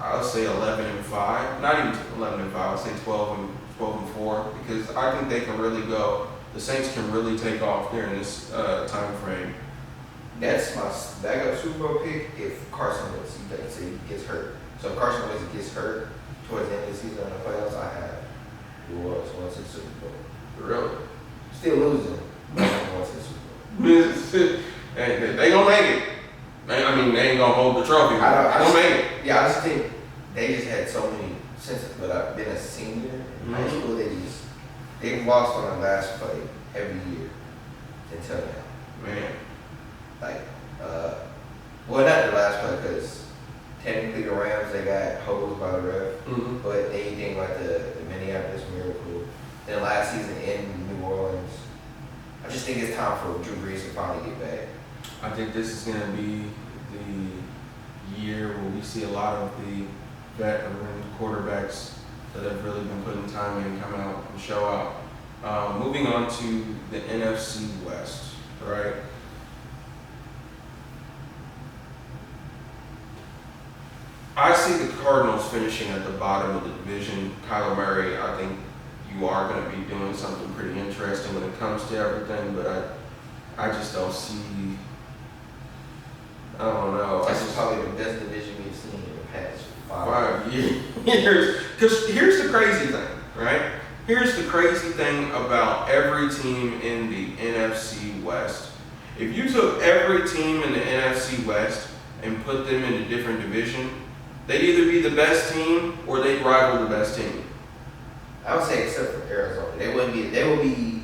I'll say 11-5. Not even 11-5. I'll say 12-4 because I think they can really go. The Saints can really take off during this time frame. That's my backup Super Bowl pick if Carson Wentz gets hurt. So if Carson Wentz gets hurt towards the end of the season in the playoffs, I have New Orleans going to the Super Bowl. Really? Still losing, but I'm going to the Super Bowl. They gonna make it. I mean, they ain't gonna hold the trophy. They gonna make it. Yeah, I just think they just had so many but I've been a senior in high school. They've lost on the last play every year until now. Man. Like, well, not the last play because technically the Rams, they got hosed by the ref, but anything like the Minneapolis Miracle, then last season in New Orleans, I just think it's time for Drew Reese to finally get back. I think this is going to be the year where we see a lot of the veteran quarterbacks that have really been putting time in come out and show out. Moving on to the NFC West, right? I see the Cardinals finishing at the bottom of the division. Kyler Murray, I think you are going to be doing something pretty interesting when it comes to everything, but I just don't see. I don't know. That's probably the best division we've seen in the past 5 years. Because here's the crazy thing, right? Here's the crazy thing about every team in the NFC West. If you took every team in the NFC West and put them in a different division, they'd either be the best team or they'd rival the best team. I would say except for Arizona. They would be,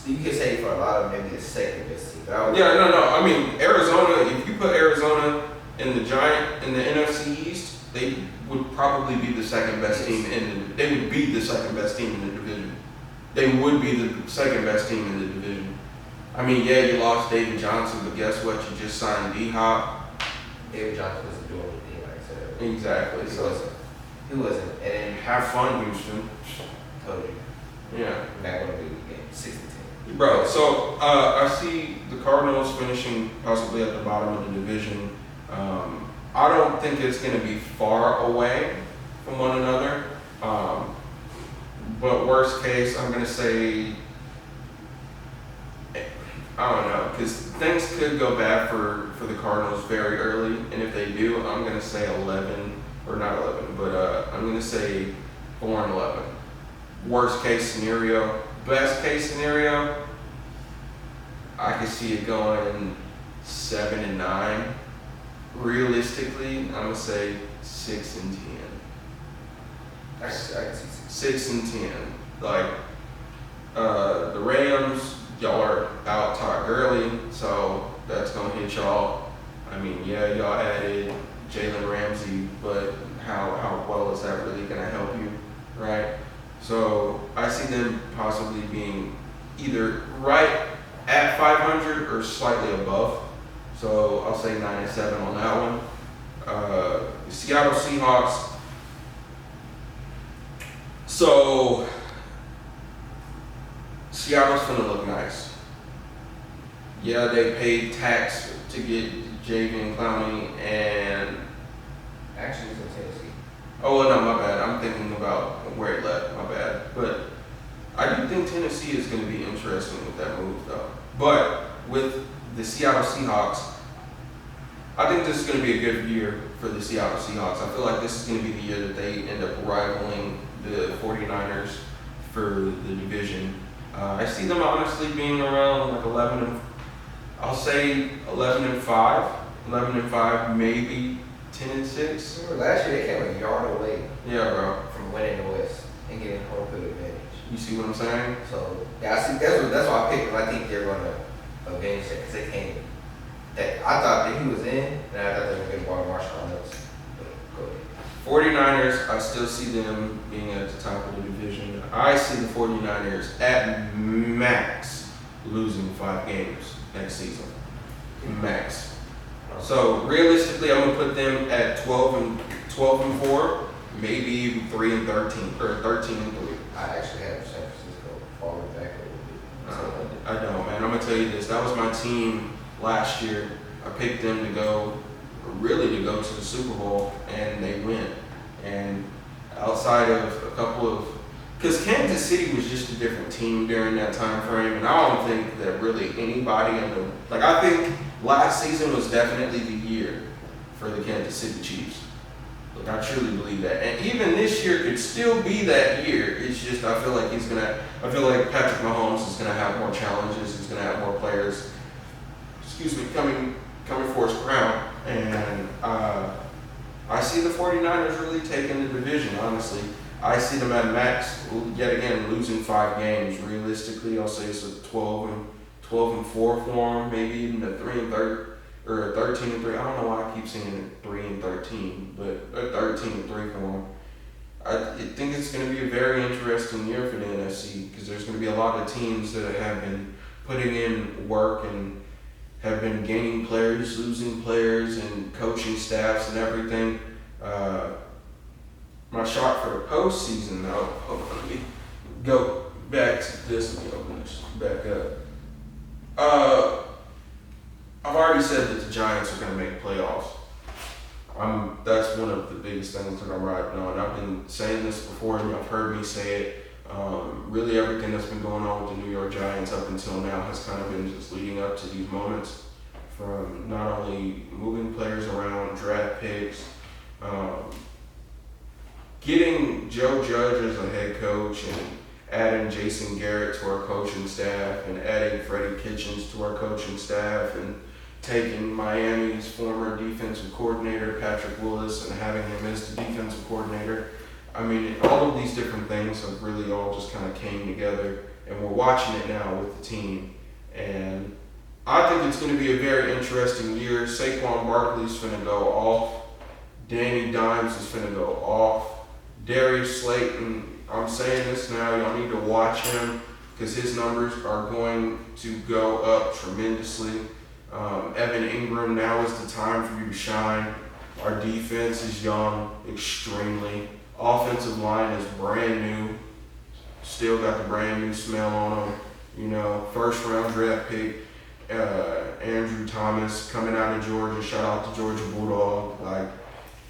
you could say for a lot of them, maybe the second best team. I mean, Arizona, if you put Arizona in the NFC East, they would probably be the second best team they would be the second best team in the division. They would be the second best team in the division. I mean, yeah, you lost David Johnson, but guess what? You just signed D-Hop. David Johnson wasn't doing anything like that. Exactly. He wasn't. And then have fun, Houston. Told you. Yeah. Not going to be the game. 6-10. Bro, so I see the Cardinals finishing possibly at the bottom of the division. I don't think it's going to be far away from one another. But worst case, I'm going to say, I don't know, because things could go bad for the Cardinals very early. And if they do, I'm going to say 11, or not 11, but I'm going to say 4-11. Worst case scenario. Best case scenario, I could see it going 7-9. Realistically, I'm gonna say 6-10. I can see 6-10. Like the Rams, y'all are out Todd Gurley, so that's gonna hit y'all. I mean, yeah, y'all added Jalen Ramsey, but how well is that really gonna help you, right? So I see them possibly being either right at 500 or slightly above. So I'll say 9-7 on that one. The Seattle Seahawks. So Seattle's gonna look nice. Yeah, they paid tax to get Javion Clowney and actually it's in Tennessee. Oh, well, no, my bad. I'm thinking about where it left. My bad. But I do think Tennessee is going to be interesting with that move, though. But with the Seattle Seahawks, I think this is going to be a good year for the Seattle Seahawks. I feel like this is going to be the year that they end up rivaling the 49ers for the division. I see them honestly being around like 11. I'll say 11-5, 11-5, maybe 10-6. Remember last year they came a yard away. Yeah, bro. From winning the West and getting home field advantage. You see what I'm saying? So yeah, I see. That's why I picked him. I think they're gonna avenge that because they came. I thought that he was in, and I thought they were gonna get Marshawn Lynch. Go ahead. 49ers, I still see them being at the top of the division. I see the 49ers at max losing 5 games next season. Max. So realistically, I'm gonna put them at 12-4, maybe 3-13 or 13-3. I actually have San Francisco falling back a little bit. I don't, man. I'm gonna tell you this. That was my team last year. I picked them to go to the Super Bowl, and they went. And outside of a couple of, because Kansas City was just a different team during that time frame, and I don't think that really anybody in the, like, I think last season was definitely the year for the Kansas City Chiefs. Like, I truly believe that. And even this year could still be that year. It's just, I feel like Patrick Mahomes is gonna have more challenges, he's gonna have more players, coming for his crown. And I see the 49ers really taking the division, honestly. I see them at max, yet again, losing 5 games. Realistically, I'll say it's a 12-4 for them, maybe even a 3-3 or a 13-3. I don't know why I keep saying 3-13, but a 13-3 for them. I think it's going to be a very interesting year for the NFC because there's going to be a lot of teams that have been putting in work and have been gaining players, losing players, and coaching staffs and everything. My shot for the postseason, though, hold on, let me go back to this. Let me open this back up. I've already said that the Giants are going to make playoffs. That's one of the biggest things that I'm riding on. I've been saying this before, and you've heard me say it. Really, everything that's been going on with the New York Giants up until now has kind of been just leading up to these moments, from not only moving players around, draft picks, getting Joe Judge as a head coach, and adding Jason Garrett to our coaching staff, and adding Freddie Kitchens to our coaching staff, and taking Miami's former defensive coordinator, Patrick Willis, and having him as the defensive coordinator. I mean, all of these different things have really all just kind of came together, and we're watching it now with the team. And I think it's going to be a very interesting year. Saquon Barkley's finna go off. Danny Dimes is finna go off. Darius Slayton, I'm saying this now, y'all need to watch him because his numbers are going to go up tremendously. Evan Ingram, now is the time for you to shine. Our defense is young, extremely. Offensive line is brand new. Still got the brand new smell on them. You know, first round draft pick, Andrew Thomas coming out of Georgia. Shout out to Georgia Bulldog. Like,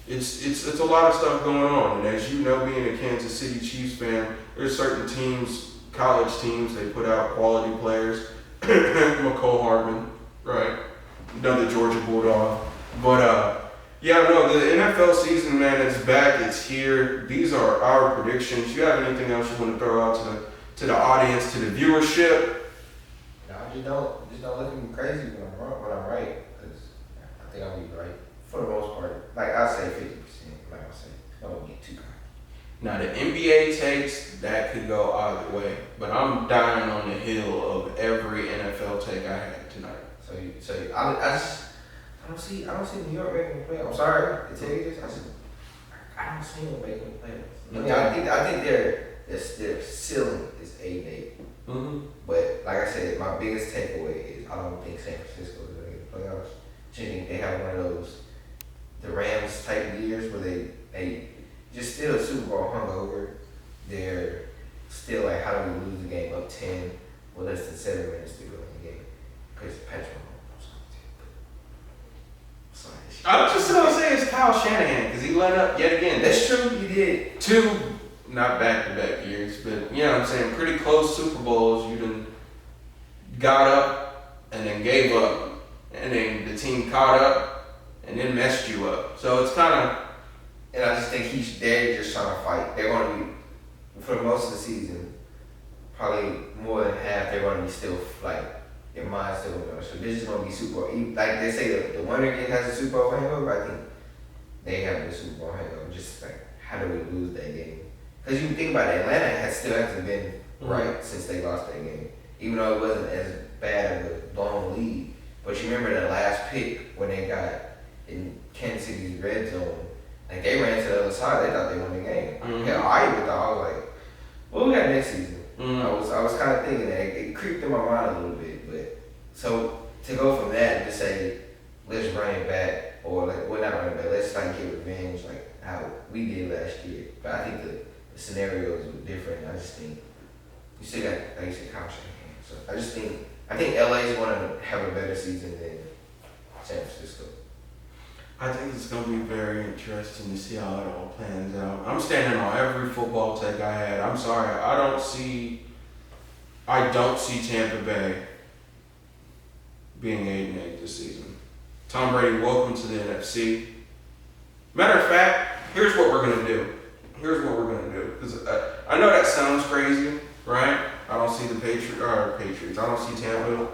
it's a lot of stuff going on. And as you know, being a Kansas City Chiefs fan, there's certain teams, college teams, they put out quality players. McCole Hardman, right? Another Georgia Bulldog. But yeah, no, the NFL season, man, it's back. It's here. These are our predictions. You have anything else you want to throw out to the audience, to the viewership? No, just don't look at me crazy when I'm wrong, when I'm right, because I think I'll be right for the most part. Like, I'll say 50%. Like I say, I don't get too high. Now, the NBA takes, that could go either way, but I'm dying on the hill of every NFL take I had tonight. So I don't see New York making the playoffs. I'm sorry to tell you this. I don't see them making the playoffs. I mean, I think their ceiling is 8-8. Mm-hmm. But like I said, my biggest takeaway is I don't think San Francisco is going to get the playoffs. I think they have one of those the Rams type years where they just still Super Bowl hungover. They're still like, how do we lose the game up 10 with less than 7 minutes to go in the game? Because Patrick Mahomes. I was just going to say it's Kyle Shanahan because he let up yet again. That's true, he did. 2, not back-to-back years, but you know what I'm saying, pretty close Super Bowls. You done got up and then gave up, and then the team caught up and then messed you up. So it's kind of, and I just think they're just trying to fight. They're going to be, for most of the season, probably more than half, they're going to be still like, their mind's still going. So this is going to be Super Bowl. Like they say, the winner has a Super Bowl hangover. I think they have the Super Bowl hangover. Just like, how do we lose that game? Because you think about it, Atlanta still hasn't been right since they lost that game. Even though it wasn't as bad of a long lead. But you remember the last pick when they got in Kansas City's red zone, like they ran to the other side, they thought they won the game. Yeah, I was like, what we got next season? I was kind of thinking that it creeped in my mind a little bit, but so to go from that and to say, let's run it back, or like, well, not run it back, let's like get revenge like how we did last year. But I think the scenarios were different. I just think you still got, like you said, Kyle Shanahan. So I think LA is going to have a better season than San Francisco. I think it's going to be very interesting to see how it all plans out. I'm standing on every football take I had. I'm sorry, I don't see Tampa Bay being 8-8 this season. Tom Brady, welcome to the NFC. Matter of fact, here's what we're gonna do. Because I know that sounds crazy, right? I don't see the Patriots. I don't see Tampa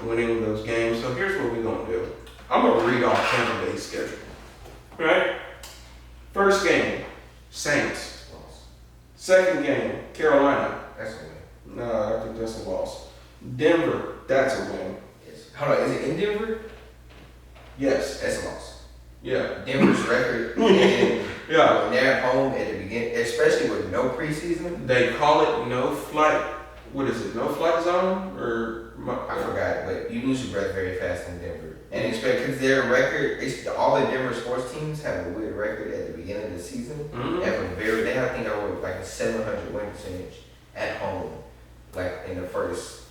winning those games. So here's what we're gonna do. I'm gonna read off Tampa Bay's schedule. Right? First game, Saints. Second game, Carolina. That's a win. No, I think that's a loss. Denver, that's a win. Yes. Hold on, is it in Denver? Yes. That's a loss. Yeah. Denver's record, and Yeah. when they're at home at the beginning, especially with no preseason. They call it no flight. What is it? No flight zone I forgot, but you lose your breath very fast in Denver. And expect because their record, all the Denver sports teams have a weird record at the beginning of the season. Mhm. They have I think over like a 700 win percentage at home, like in the first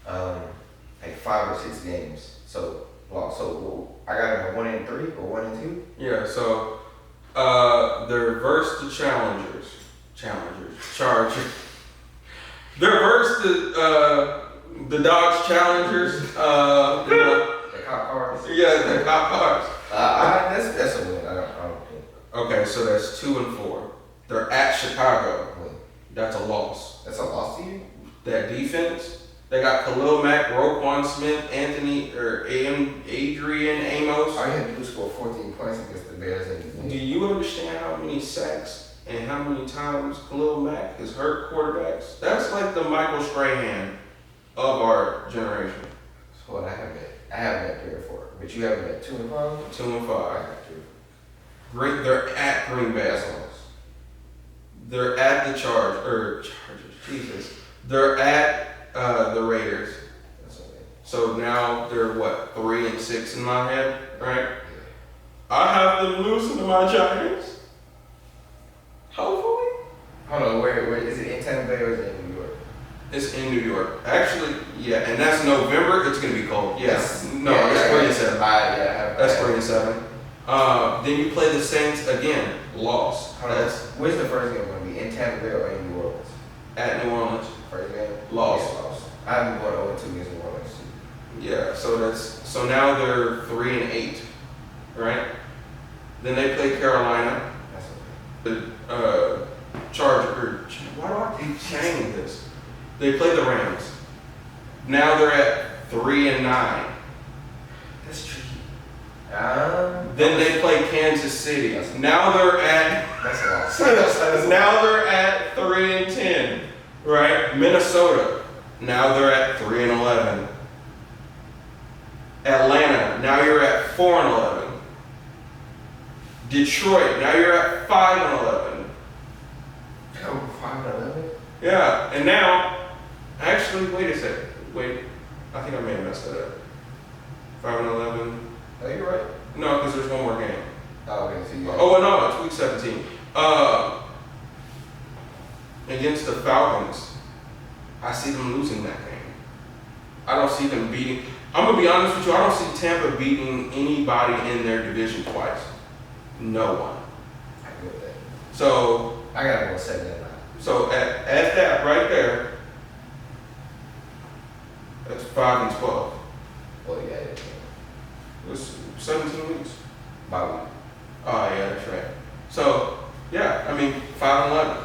like 5 or 6 games. So I got them at 1-3 or 1-2. Yeah. So they're versus the Chargers. They're versus the Dodge Challengers. The cop cars. Yeah, the cop cars. That's a win. I don't think. Okay, so that's 2-4. They're at Chicago. Win. That's a loss. That's a loss to you. That defense, they got Khalil Mack, Roquan Smith, Adrian Amos. All you had to do was score 14 points against the Bears and Do you understand how many sacks and how many times Khalil Mack has hurt quarterbacks? That's like the Michael Strahan of our generation. So what I have that 3 or 4, but you have it at 2 and 5. 2-5. I got 2. They're at Green Bay. That's a loss. They're at the Chargers. Jesus. They're at the Raiders. That's a win. So now they're what, 3-6 in my head, right? I have them losing to my Giants. Hopefully. Hold on, where is it in Tampa Bay or is it in New York? It's in New York. Actually, yeah, and that's November. It's gonna be cold. Yes. No, Yeah, it's yeah, 3-7. That's I 3-7. Then you play the Saints again. Loss. That's Where's the first game going to be? In Tampa Bay or in New Orleans? at New Orleans. First game? Loss. Yeah, loss. I haven't gone 0-2 against New Orleans. Yeah. So now they're 3-8, right? Then they play Carolina. That's okay. The Charger. Why do I keep saying this? They play the Rams. Now they're at 3-9. That's tricky. Then they play Kansas City. Now they're at That's a loss. now they're at 3-10. Right? Minnesota. Now they're at 3-11. Atlanta. Now you're at 4-11. Detroit. Now you're at 5-11. Oh, 5-11? Yeah, and now, actually, wait a second. Wait, I think I may have messed that up. 5-11. Oh, you're right. No, because there's one more game. Oh, okay, so you got Oh, no, it's week 17. Against the Falcons, I see them losing that game. I don't see them beating. I'm going to be honest with you, I don't see Tampa beating anybody in their division twice. No one. I agree with that. So, I gotta go 7-9. so at that right there, that's 5-12. Well, yeah, It was 17 weeks. by week. Oh, yeah, that's right. So, yeah, I mean, 5-11.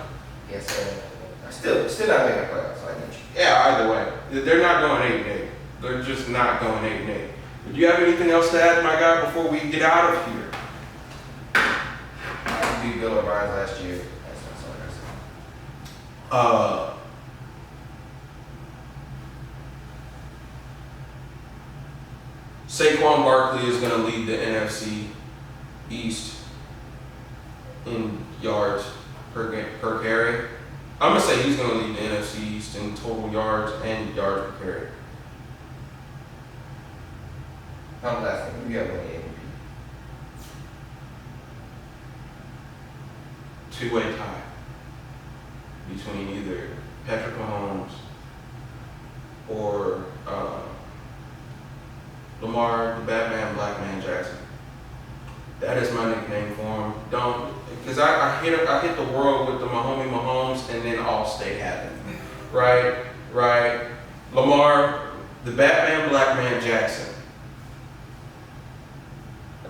Yes, sir. Still not making playoffs. I get you. Yeah, either way. They're not going 8-8. They're just not going 8-8. Do you have anything else to add, my guy, before we get out of here? I beat Bill O'Brien last year. That's all I got. Saquon Barkley is going to lead the NFC East in yards per carry. I'm going to say he's going to lead the NFC East in total yards and yards per carry. How last thing? Who you got winning MVP? Two-way tie between either Patrick Mahomes or Lamar, the Batman, Black Man Jackson. That is my nickname for him. Don't, because I hit the world with the Mahomie Mahomes, and then Allstate happened. Right. Lamar, the Batman, Black Man Jackson. I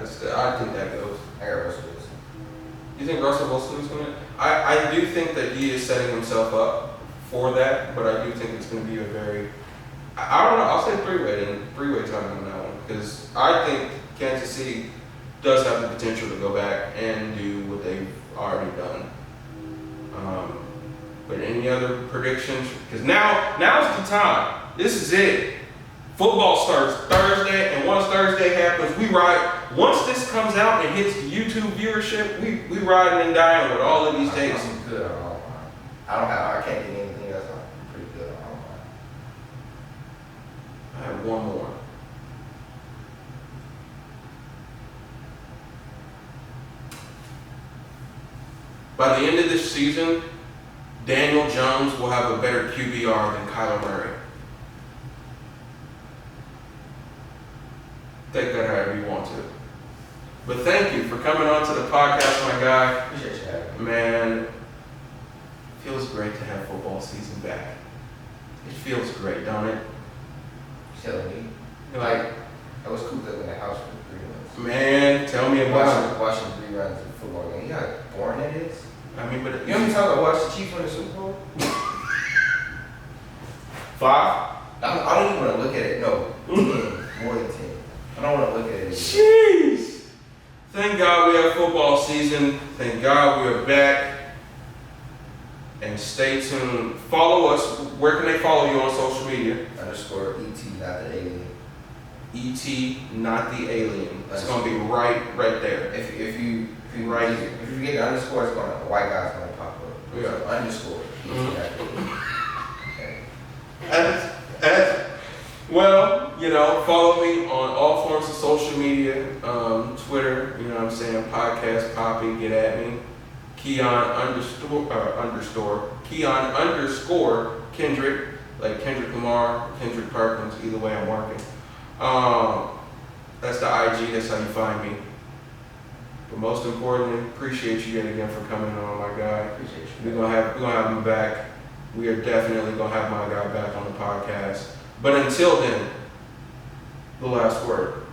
think that goes. I got Russell Wilson. You think Russell Wilson is gonna? I do think that he is setting himself up for that, but I do think it's gonna be a very. I don't know. I'll say three-way time on that one, because I think Kansas City does have the potential to go back and do what they've already done. But any other predictions? Because now's the time. This is it. Football starts Thursday, and once Thursday happens, we ride. Once this comes out and hits YouTube viewership, we riding and dying with all of these takes. I'm good on all mine. I can't think of anything else. I'm pretty good on all mine. I have one more. By the end of this season, Daniel Jones will have a better QBR than Kyler Murray. Take that however you want to. But thank you for coming on to the podcast, my guy. Appreciate you having me. Man, it feels great to have football season back. It feels great, don't it? You telling me? Like, I was cooped up in the house for 3 months. man, tell me about it. Watching 3 runs of football game. You know how boring that is? I mean, but You know how many times I watched the Chiefs win the Super Bowl? 5? I don't even want to look at it. No, 10, more than 10. I don't want to look at it. Jeez. Thank God we have football season. Thank God we are back. And stay tuned. Follow us. Where can they follow you on social media? _ET, not the alien. ET, not the alien. It's gonna be right there. If you Right. if you get the underscore, it's gonna the white guy's gonna pop up. Yeah. So underscore. ET, not the alien. Okay. Well, follow me on all forms of social media, Twitter, podcast, Poppy, get at me. Keon _Keon Kendrick, like Kendrick Lamar, Kendrick Parkinson, either way I'm working. That's the IG, that's how you find me. But most importantly, appreciate you yet again for coming on, my guy. Appreciate you. We're gonna have him back. We are definitely gonna have my guy back on the podcast. But until then, the last word.